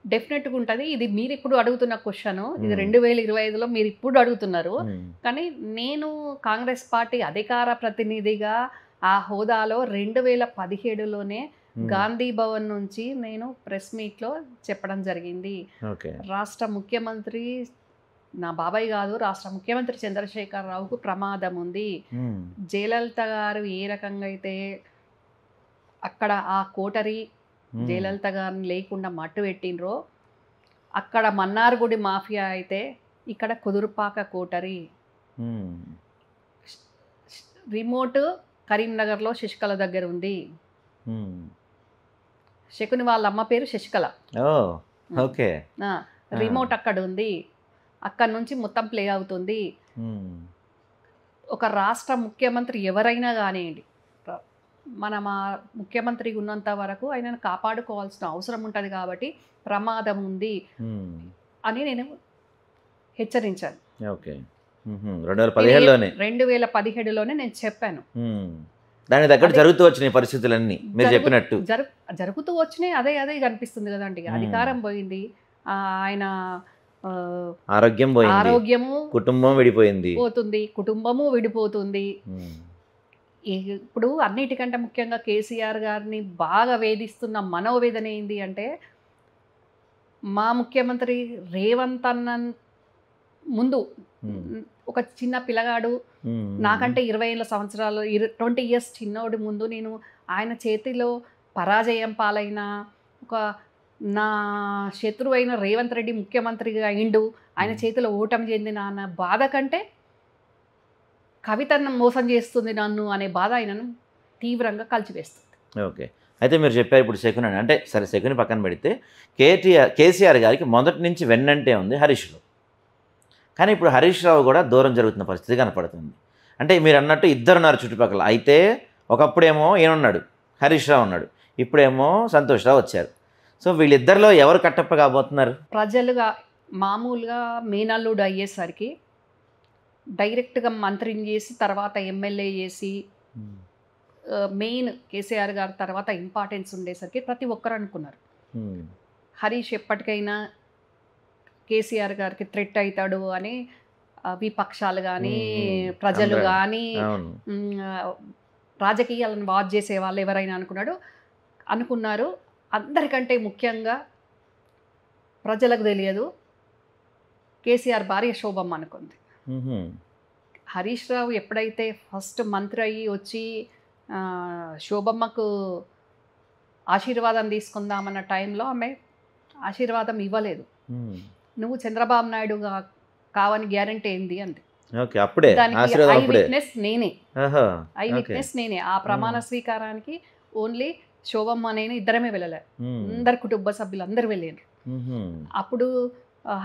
డెఫినెట్గా ఉంటుంది. ఇది మీరు ఇప్పుడు అడుగుతున్న క్వశ్చన్, ఇది మ్మ్. 2025లో మీరు ఇప్పుడు అడుగుతున్నారు. ఉమ్, కానీ నేను కాంగ్రెస్ పార్టీ అధికార ప్రతినిధిగా ఆ హోదాలో 2017లోనే ఉమ్, గాంధీ భవన్ నుంచి నేను ప్రెస్ మీట్లో చెప్పడం జరిగింది. ఓకే. రాష్ట్ర ముఖ్యమంత్రి నా బాబాయ్ కాదు, రాష్ట్ర ముఖ్యమంత్రి చంద్రశేఖరరావుకు ప్రమాదం ఉంది. ఉమ్, జయలలిత గారు ఏ రకంగా అయితే అక్కడ ఆ కోటరీ ఉమ్, జయలలిత గారిని లేకుండా మట్టు పెట్టినరో, అక్కడ మన్నార్గుడి మాఫియా అయితే ఇక్కడ కుదురుపాక కోటరీ. ఉమ్, రిమోట్ కరీంనగర్లో శశికళ దగ్గర ఉంది. ఉమ్. శకుని వాళ్ళ అమ్మ పేరు శశికళ. ఓ, ఓకే. ఆ, రిమోట్ అక్కడ ఉంది, అక్కడ నుంచి మొత్తం ప్లే అవుతుంది. ఉమ్, ఒక రాష్ట్ర ముఖ్యమంత్రి ఎవరైనా కానివ్వండి, మన ముఖ్యమంత్రి ఉన్నంత వరకు ఆయనను కాపాడుకోవాల్సిన అవసరం ఉంటుంది కాబట్టి ప్రమాదం ఉంది ఉమ్, అని నేను హెచ్చరించాను. ఓకే. 2017లోనే 2017లోనే నేను చెప్పాను. దానికి తగ్గట్టు అదే- జరుగుతూ వచ్చినాయి పరిస్థితులన్నీ మీరు చెప్పినట్టు. జరుగుతూ వచ్చినాయి. అదే అదే కనిపిస్తుంది కదండి. అధికారం పోయింది, ఆయన ఆ, ఆరోగ్యం పోయింది, ఆరోగ్యము కుటుంబం విడిపోయింది. పోతుంది, కుటుంబము విడిపోతుంది. ఉమ్, ఇప్పుడు అన్నిటికంటే ముఖ్యంగా కేసీఆర్ గారిని బాగా వేధిస్తున్న మనోవేదన ఏంది అంటే, మా ముఖ్యమంత్రి రేవంత్ అన్న ముందు ఉమ్, ఒక చిన్న పిల్లగాడు, ఉమ్, నాకంటే 20 సంవత్సరాలు 20 ఇయర్స్ చిన్నోడి ముందు నేను ఆయన చేతిలో పరాజయం పాలైన, ఒక నా శత్రువు అయిన రేవంత్ రెడ్డి ముఖ్యమంత్రిగా అయిండు, ఆయన చేతిలో ఓటమి చెందిన అన్న బాధ కంటే కవితను మోసం చేస్తుంది నన్ను అనే బాధ ఆయనను తీవ్రంగా కలిచివేస్తుంది. ఓకే. అయితే మీరు చెప్పారు ఇప్పుడు శకుని అని, అంటే సరే శకుని పక్కన పెడితే కేసీఆర్ గారికి మొదటి నుంచి వెన్నంటే ఉంది హరీష్ రావు. కానీ ఇప్పుడు హరీష్ రావు కూడా దూరం జరుగుతున్న పరిస్థితి కనపడుతుంది. అంటే మీరు అన్నట్టు ఇద్దరు ఉన్నారు చుట్టుపక్కల. అయితే ఒకప్పుడేమో ఈయనున్నాడు, హరీష్ రావు ఉన్నాడు, ఇప్పుడేమో సంతోష్ రావు వచ్చారు. సో వీళ్ళిద్దరిలో ఎవరు కట్టప్ప కాబోతున్నారు? ప్రజలుగా మామూలుగా మేనల్లుడు అయ్యేసరికి డైరెక్ట్గా మంత్రిని చేసి తర్వాత ఎమ్మెల్యే చేసి మెయిన్ కేసీఆర్ గారి తర్వాత ఇంపార్టెన్స్ ఉండేసరికి ప్రతి ఒక్కరు అనుకున్నారు హరీష్ ఎప్పటికైనా కేసీఆర్ గారికి థ్రెట్ అవుతాడు అని, విపక్షాలు కానీ ప్రజలు అందరూ. కానీ అవును. రాజకీయాలను వాచ్ చేసే వాళ్ళు ఎవరైనా అనుకున్నారు. అందరికంటే ముఖ్యంగా ప్రజలకు తెలియదు, కేసీఆర్ భార్య శోభమ్మ అనుకుంది. హరీష్ రావు ఎప్పుడైతే ఫస్ట్ మంత్రి అయ్యి వచ్చి శోభమ్మకు ఆశీర్వాదం తీసుకుందామన్న టైంలో ఆమె ఆశీర్వాదం ఇవ్వలేదు. నువ్వు చంద్రబాబు నాయుడు కావని గ్యారంటీ ఏంది అంది. ఓకే, అప్పుడే దానికి ఆశీర్వాదం ఐ అప్పుడే. విట్నెస్ నేనే. ఆహా, ఐ ఓకే. విట్నెస్ నేనే. ఆ ప్రమాణ స్వీకారానికి ఓన్లీ శోభమ్మ నేను ఇద్దరమే వెళ్ళలే, అందరు కుటుంబ సభ్యులు అందరు వెళ్ళారు. అప్పుడు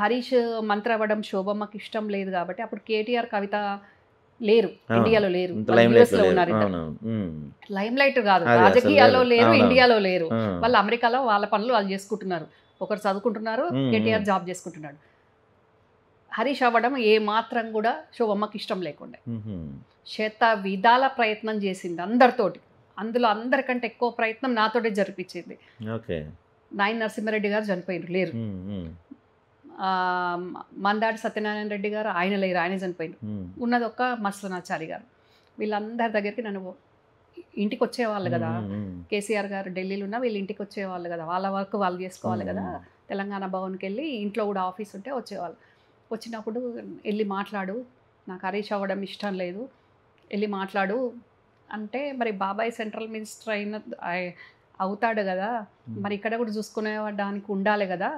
హరీష్ మంత్రి అవ్వడం శోభమ్మకి ఇష్టం లేదు కాబట్టి అప్పుడు కేటీఆర్ కవిత లేరు, ఇండియాలో లేరు, యుఎస్ లో ఉన్నారు. లైమ్ లైట్ కాదు, అదే అసలు రాజకీయాల్లో లేరు. లేరు, అవునవును. ఇండియాలో లేరు. వాళ్ళు అమెరికాలో వాళ్ళ పనులు వాళ్ళు చేసుకుంటున్నారు. ఒకరు చదువుకుంటున్నారు, కేటీఆర్ జాబ్ చేసుకుంటున్నాడు. హరీష్ అవ్వడం ఏ మాత్రం కూడా శోభమ్మకి ఇష్టం లేకుండా విధాల ప్రయత్నం చేసింది అందరితోటి. అందులో అందరికంటే ఎక్కువ ప్రయత్నం నాతోటే జరిపించింది. ఓకే. నాయన నరసింహారెడ్డి గారు చనిపోయినారు, లేరు. మందాడి సత్యనారాయణ రెడ్డి గారు ఆయన లేరు, ఆయన చనిపోయినారు. ఉన్నది ఒక్క మత్స్యనాచారి గారు. వీళ్ళందరి దగ్గరికి నన్ను ఇంటికి వచ్చేవాళ్ళు కదా, కేసీఆర్ గారు ఢిల్లీలో ఉన్న వీళ్ళు ఇంటికి వచ్చేవాళ్ళు కదా, వాళ్ళ వర్క్ వాళ్ళు చేసుకోవాలి కదా. తెలంగాణ భవన్కి వెళ్ళి ఇంట్లో కూడా ఆఫీస్ ఉంటే వచ్చేవాళ్ళు. వచ్చినప్పుడు వెళ్ళి మాట్లాడు, నాకు హరీష్ అవ్వడం ఇష్టం లేదు, వెళ్ళి మాట్లాడు అంటే, మరి బాబాయ్ సెంట్రల్ మినిస్టర్ అయిన అవుతాడు కదా, మరి ఇక్కడ కూడా చూసుకునేడానికి ఉండాలి కదా,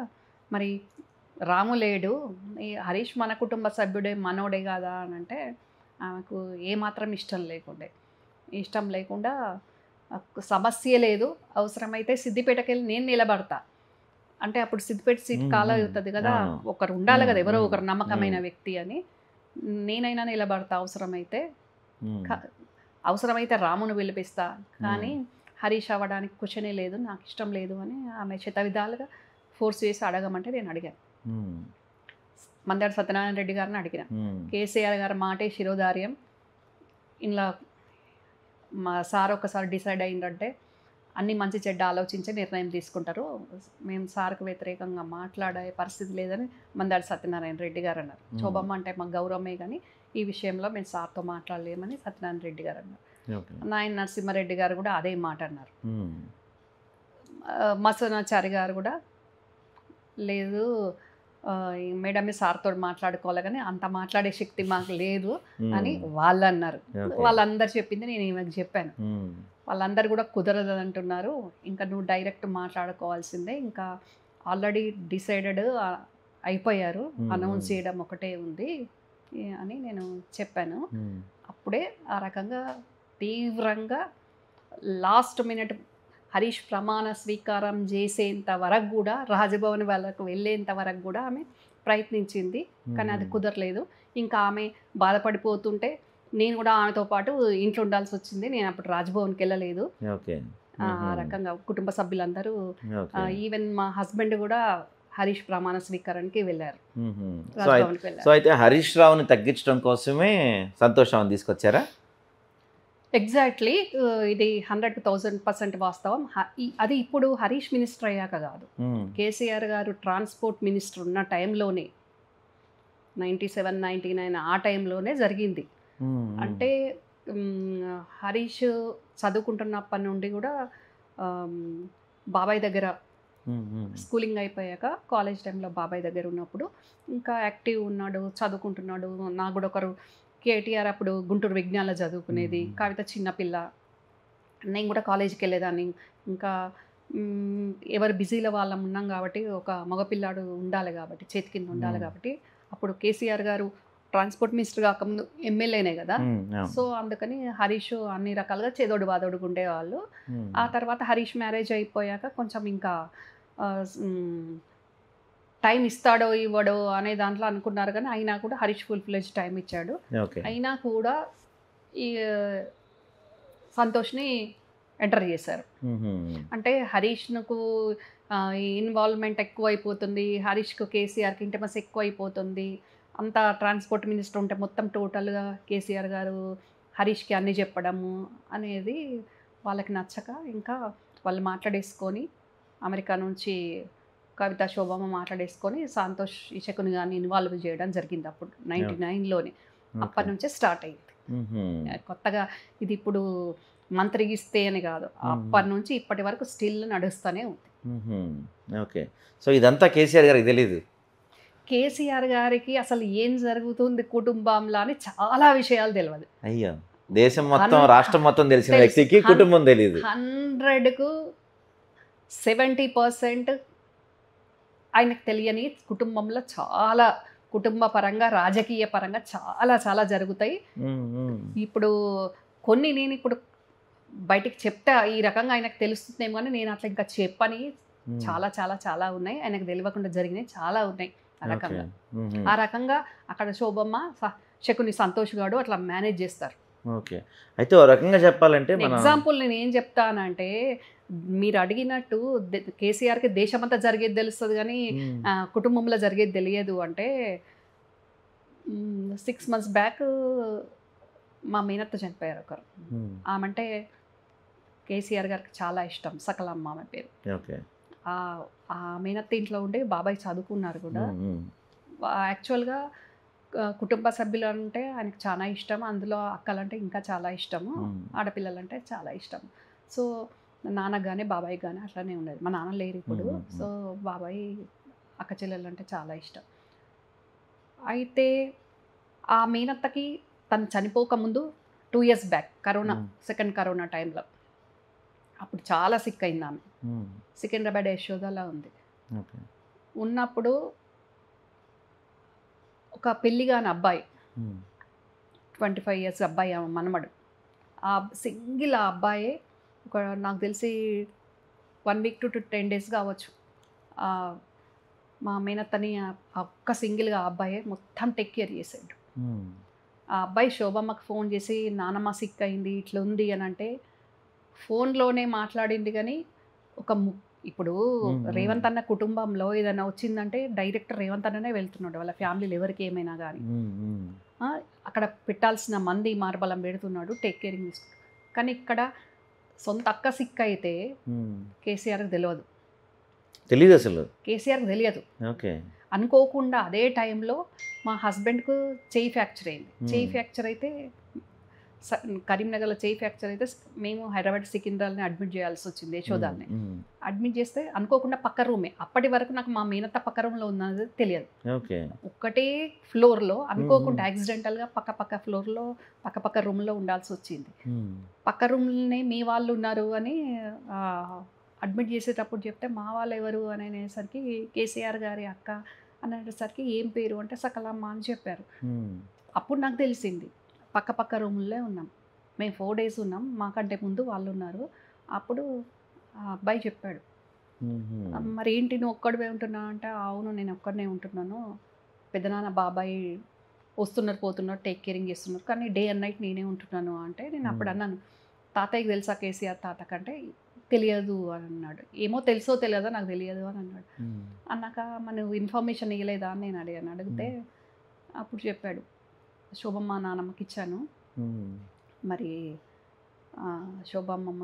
మరి రాము లేడు, ఈ హరీష్ మన కుటుంబ సభ్యుడే మనోడే కదా అని అంటే ఆమెకు ఏమాత్రం ఇష్టం లేకుండా సమస్య లేదు, అవసరమైతే సిద్దిపేటకి వెళ్ళి నేను నిలబడతా అంటే అప్పుడు సిద్దిపేట సీట్ ఖాళీ అవుతుంది కదా, ఒకరు ఉండాలి కదా, ఎవరో ఒకరు నమ్మకమైన వ్యక్తి అని, నేనైనా నిలబడతా అవసరమైతే రామును పిలిపిస్తా, కానీ హరీష్ అవ్వడానికి క్వశ్చనే లేదు, నాకు ఇష్టం లేదు అని ఆమె శత విధాలుగా ఫోర్స్ చేసి అడగమంటే నేను అడిగాను. మందాడి సత్యనారాయణ రెడ్డి గారిని అడిగిన. కేసీఆర్ గారి మాటే శిరోధార్యం, ఇలా మా సార్ ఒకసారి డిసైడ్ అయిందంటే అన్ని మంచి చెడ్డ ఆలోచించే నిర్ణయం తీసుకుంటారు, మేము సార్కు వ్యతిరేకంగా మాట్లాడే పరిస్థితి లేదని మందాడి సత్యనారాయణ రెడ్డి గారు అన్నారు. శోభమ్మ అంటే మాకు గౌరవమే కానీ ఈ విషయంలో మేము సార్తో మాట్లాడలేమని సత్యనారాయణ రెడ్డి గారు అన్నారు. నాయన నరసింహారెడ్డి గారు కూడా అదే మాట అన్నారు. మసనాచారి గారు కూడా లేదు, మేడమే సార్తో మాట్లాడుకోవాలి కానీ అంత మాట్లాడే శక్తి మాకు లేదు అని వాళ్ళు అన్నారు. వాళ్ళందరూ చెప్పింది నేను ఈమెకు చెప్పాను. వాళ్ళందరూ కూడా కుదరదు అంటున్నారు, ఇంకా నువ్వు డైరెక్ట్ మాట్లాడుకోవాల్సిందే, ఇంకా ఆల్రెడీ డిసైడెడ్ అయిపోయారు, అనౌన్స్ చేయడం ఒకటే ఉంది అని నేను చెప్పాను. అప్పుడే ఆ రకంగా తీవ్రంగా లాస్ట్ మినిట్ హరీష్ ప్రమాణ స్వీకారం చేసేంత వరకు కూడా, రాజభవన్ వాళ్ళకు వెళ్ళేంత వరకు కూడా ఆమె ప్రయత్నించింది, కానీ అది కుదరలేదు. ఇంకా ఆమె బాధపడిపోతుంటే నేను కూడా ఆమెతో పాటు ఇంట్లో ఉండాల్సి వచ్చింది. నేను అప్పుడు రాజ్భవన్కి వెళ్ళలేదు. ఆ రకంగా కుటుంబ సభ్యులందరూ, ఈవెన్ మా హస్బెండ్ కూడా హరీష్ ప్రమాణ స్వీకారానికి వెళ్ళారు, రాజ్భవన్కి వెళ్ళారు. సో అయితే హరీష్ రావుని తగ్గించడం కోసమే సంతోషం తీసుకొచ్చారా? ఎగ్జాక్ట్లీ, ఇది 100% వాస్తవం. అది ఇప్పుడు హరీష్ మినిస్టర్ అయ్యాక కాదు, కేసీఆర్ గారు ట్రాన్స్పోర్ట్ మినిస్టర్ ఉన్న టైంలోనే 97, 99 ఆ టైంలోనే జరిగింది. అంటే హరీష్ చదువుకుంటున్నప్పటి నుండి కూడా బాబాయ్ దగ్గర, స్కూలింగ్ అయిపోయాక కాలేజ్ టైంలో బాబాయ్ దగ్గర ఉన్నప్పుడు ఇంకా యాక్టివ్ ఉన్నాడు, చదువుకుంటున్నాడు. నాకు కూడా ఒకరు కేటీఆర్ అప్పుడు గుంటూరు విజ్ఞానంలో చదువుకునేది, కవిత చిన్నపిల్ల, నేను కూడా కాలేజీకి వెళ్ళేదాన్ని. ఇంకా ఎవరు బిజీలో వాళ్ళం ఉన్నాం కాబట్టి, ఒక మగపిల్లాడు ఉండాలి కాబట్టి, చేతి కింద ఉండాలి కాబట్టి, అప్పుడు కేసీఆర్ గారు ట్రాన్స్పోర్ట్ మినిస్టర్ కాకముందు ఎమ్మెల్యేనే కదా, సో అందుకని హరీష్ అన్ని రకాలుగా చేదోడు బాదోడుగా ఉండేవాళ్ళు. ఆ తర్వాత హరీష్ మ్యారేజ్ అయిపోయాక కొంచెం ఇంకా టైం ఇస్తాడో ఇవ్వడో అనే దాంట్లో అనుకున్నారు, కానీ అయినా కూడా హరీష్ ఫుల్ ఫ్లెడ్జ్ టైం ఇచ్చాడు. అయినా కూడా ఈ సంతోష్ని ఎంటర్ చేశారు. అంటే హరీష్కు ఇన్వాల్వ్మెంట్ ఎక్కువ అయిపోతుంది, హరీష్కు కేసీఆర్కి ఇంటిమస్ ఎక్కువ అయిపోతుంది, అంతా ట్రాన్స్పోర్ట్ మినిస్టర్ ఉంటే మొత్తం టోటల్గా కేసీఆర్ గారు హరీష్కి అన్నీ చెప్పడము అనేది వాళ్ళకి నచ్చక, ఇంకా వాళ్ళు మాట్లాడేసుకొని అమెరికా నుంచి కవిత శోభమ్మ మాట్లాడేసుకొని సంతోష్ ఈశకుని కానీ ఇన్వాల్వ్ చేయడం జరిగింది అప్పుడు 99లోనే. అప్పటి నుంచే స్టార్ట్ అయింది కొత్తగా. ఇది ఇప్పుడు మంత్రికి ఇస్తే అని కాదు, అప్పటి నుంచి ఇప్పటి వరకు స్టిల్ నడుస్తూనే ఉంది. ఓకే, సో ఇదంతా కేసీఆర్ గారికి తెలీదు. కేసీఆర్ గారికి అసలు ఏం జరుగుతుంది కుటుంబంలో అని చాలా విషయాలు తెలియదు. అయ్యో, దేశం మొత్తం రాష్ట్రం మొత్తం తెలిసిన వ్యక్తికి కుటుంబం తెలియదు. 100కు 70% ఆయనకు తెలియని కుటుంబంలో చాలా కుటుంబ పరంగా, రాజకీయ పరంగా చాలా చాలా జరుగుతాయి. ఇప్పుడు కొన్ని నేను ఇప్పుడు బయటికి చెప్తే ఈ రకంగా ఆయనకు తెలుస్తుందేమో కానీ నేను అట్లా ఇంకా చెప్పని చాలా చాలా చాలా ఉన్నాయి, ఆయనకు తెలియకుండా జరిగినాయి చాలా ఉన్నాయి. ఆ రకంగా అక్కడ శోభమ్మ శకుని సంతోష్ గారు అట్లా మేనేజ్ చేస్తారు. ఓకే, అయితే ఓ రకంగా చెప్పాలంటే ఎగ్జాంపుల్ నేను ఏం చెప్తానంటే, మీరు అడిగినట్టు కేసీఆర్కి దేశమంతా జరిగేది తెలుస్తుంది కానీ కుటుంబంలో జరిగేది తెలియదు అంటే, 6 months బ్యాక్ మా మేనత్త చనిపోయారు ఒకరు. ఆమంటే కేసీఆర్ గారికి చాలా ఇష్టం, సకలమ్మ ఆమె పేరు. ఆ మేనత్త ఇంట్లో ఉండి బాబాయ్ చదువుకున్నారు కూడా. యాక్చువల్గా కుటుంబ సభ్యులు అంటే ఆయనకు చాలా ఇష్టం, అందులో అక్కలంటే ఇంకా చాలా ఇష్టము, ఆడపిల్లలంటే చాలా ఇష్టం. సో నాన్నకు కానీ బాబాయ్ కానీ అట్లానే ఉండేది. మా నాన్న లేరు ఇప్పుడు, సో బాబాయ్ అక్క చెల్లెలు అంటే చాలా ఇష్టం. అయితే ఆ మీనత్తకి తను చనిపోకముందు 2 years back corona, second corona టైంలో అప్పుడు చాలా సిక్ అయింది ఆమె. సికింద్రాబాద్ యశోదలా ఉంది. ఓకే. ఉన్నప్పుడు ఒక పెళ్ళిగాని అబ్బాయి 25 ఇయర్స్ అబ్బాయి ఆమె మనమడు. ఆ సింగిల్ ఆ అబ్బాయే ఒక నాకు తెలిసి 1 వీక్ టు 10 డేస్ కావచ్చు. మా మేనత్తని ఆ ఒక్క సింగిల్గా ఆ అబ్బాయే మొత్తం టేక్ కేర్ చేసాడు. ఆ అబ్బాయి శోభమ్మకి ఫోన్ చేసి నానమ్మ సిక్ అయింది ఇట్లా ఉంది అని అంటే ఫోన్లోనే మాట్లాడింది. కానీ ఒక ఇప్పుడు రేవంత్ అన్న కుటుంబంలో ఏదైనా వచ్చిందంటే డైరెక్ట్ రేవంత్ అన్ననే వెళ్తున్నాడు వాళ్ళ ఫ్యామిలీలో ఎవరికి ఏమైనా కానీ. అక్కడ పెట్టాల్సిన మంది మార్బలం పెడుతున్నాడు, టేక్ కేరింగ్ తీసుకుంటాడు. కానీ ఇక్కడ సొంత అక్క సిక్ అయితే కేసీఆర్కి తెలియదు అసలు. కేసీఆర్కి తెలియదు. ఓకే. అనుకోకుండా అదే టైంలో మా హస్బెండ్కు చెయ్యి ఫ్రాక్చర్ అయింది. చెయ్యి ఫ్రాక్చర్ అయితే కరీంనగర్లో చెయ్యి ఫ్రాక్చర్ అయితే మేము హైదరాబాద్ సికింద్రాలని అడ్మిట్ చేయాల్సి వచ్చింది యశోదాల్ని. అడ్మిట్ చేస్తే అనుకోకుండా పక్క రూమే. అప్పటి వరకు నాకు మా మేనత్త పక్క రూమ్లో ఉన్నది తెలియదు. ఒక్కటే ఫ్లోర్లో అనుకోకుండా యాక్సిడెంటల్గా పక్క ఫ్లోర్లో పక్క రూమ్లో ఉండాల్సి వచ్చింది. పక్క రూమ్లోనే మీ వాళ్ళు ఉన్నారు అని అడ్మిట్ చేసేటప్పుడు చెప్తే మా వాళ్ళు ఎవరు అని అనేసరికి కేసీఆర్ గారి అక్క అనేసరికి ఏం పేరు అంటే సకలమ్మ అని చెప్పారు. అప్పుడు నాకు తెలిసింది పక్క రూముల్లో ఉన్నాం మేము 4 days ఉన్నాం, మాకంటే ముందు వాళ్ళు ఉన్నారు. అప్పుడు ఆ అబ్బాయి చెప్పాడు, మరి ఏంటి నువ్వు ఒక్కడివే ఉంటున్నావు అంటే అవును నేను ఒక్కడనే ఉంటున్నాను, పెద్దనాన్న బాబాయ్ వస్తున్నారు పోతున్నారు టేక్ కేరింగ్ చేస్తున్నారు కానీ డే అండ్ నైట్ నేనే ఉంటున్నాను అంటే నేను అప్పుడు అన్నాను తాతయ్యకి తెలుసా కేసీఆర్ తాతకంటే తెలియదు అని అన్నాడు. ఏమో తెలుసో తెలియదో నాకు తెలియదు అని అన్నాడు. అన్నాక మనం ఇన్ఫర్మేషన్ ఇవ్వలేదా అని నేను అడిగాను. అడిగితే అప్పుడు చెప్పాడు శోభమ్మ నానమ్మకి ఇచ్చాను, మరి శోభమ్మమ్మ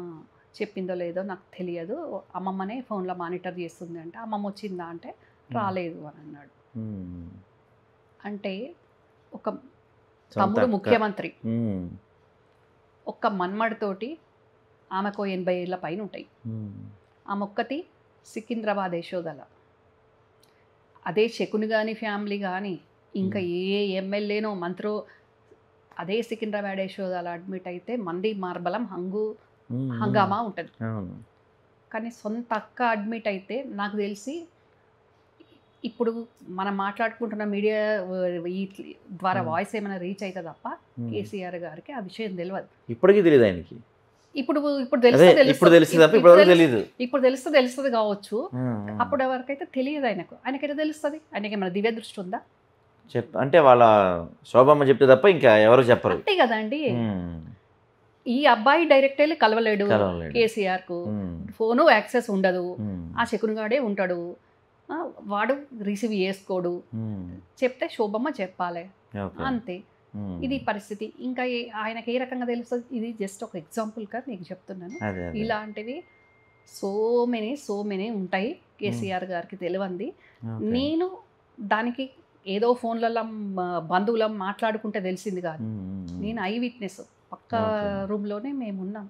చెప్పిందో లేదో నాకు తెలియదు, అమ్మమ్మనే ఫోన్లో మానిటర్ చేస్తుంది అంటే అమ్మమ్మ వచ్చిందా అంటే రాలేదు అని అన్నాడు. అంటే ఒక తమ్ముడు ముఖ్యమంత్రి ఒక్క మన్మడితోటి ఆమెకు 80 ఏళ్ళ పైన ఉంటాయి. ఆమె ఒక్కటి సికింద్రాబాద్ యశోదల. అదే శకుని కానీ ఫ్యామిలీ కానీ ఇంకా ఏ ఎమ్మెల్యేనో మంత్రో అదే సికింద్రాబాద్ యశోదల అడ్మిట్ అయితే మంది మార్బలం హంగామా ఉంటుంది. కానీ సొంత అక్క అడ్మిట్ అయితే నాకు తెలిసి ఇప్పుడు మనం మాట్లాడుకుంటున్న మీడియా ద్వారా వాయిస్ ఏమైనా రీచ్ అయితే తప్ప కేసీఆర్ గారికి ఆ విషయం తెలియదు. ఇప్పటికీ తెలియదు ఆయనకి. ఇప్పుడు తెలుస్తుంది కావచ్చు, అప్పుడు ఎవరికైతే తెలియదు ఆయనకైతే తెలుస్తుంది. ఆయనకి ఏమైనా దివ్య దృష్టి ఉందా అంటే వాళ్ళ శోభమ్మ చెప్తే తప్ప ఇంకా ఎవరు చెప్పరు. అంతే కదండి. ఈ అబ్బాయి డైరెక్ట్ వెళ్ళి కలవలేడు కేసీఆర్ కు, ఫోను యాక్సెస్ ఉండదు, ఆ శకునిగాడే ఉంటాడు, వాడు రిసీవ్ చేసుకోడు. చెప్తే శోభమ్మ చెప్పాలి అంతే. ఇది పరిస్థితి. ఇంకా ఆయనకి ఏ రకంగా తెలుస్తుంది? ఇది జస్ట్ ఒక ఎగ్జాంపుల్గా నీకు చెప్తున్నాను. ఇలాంటివి సో మెనీ ఉంటాయి కేసీఆర్ గారికి తెలియంది. నేను దానికి ఏదో ఫోన్లలో బంధువుల మాట్లాడుకుంటే తెలిసింది కాదు. నేను ఐ విట్నెస్ పక్క రూమ్లోనే మేమున్నాం,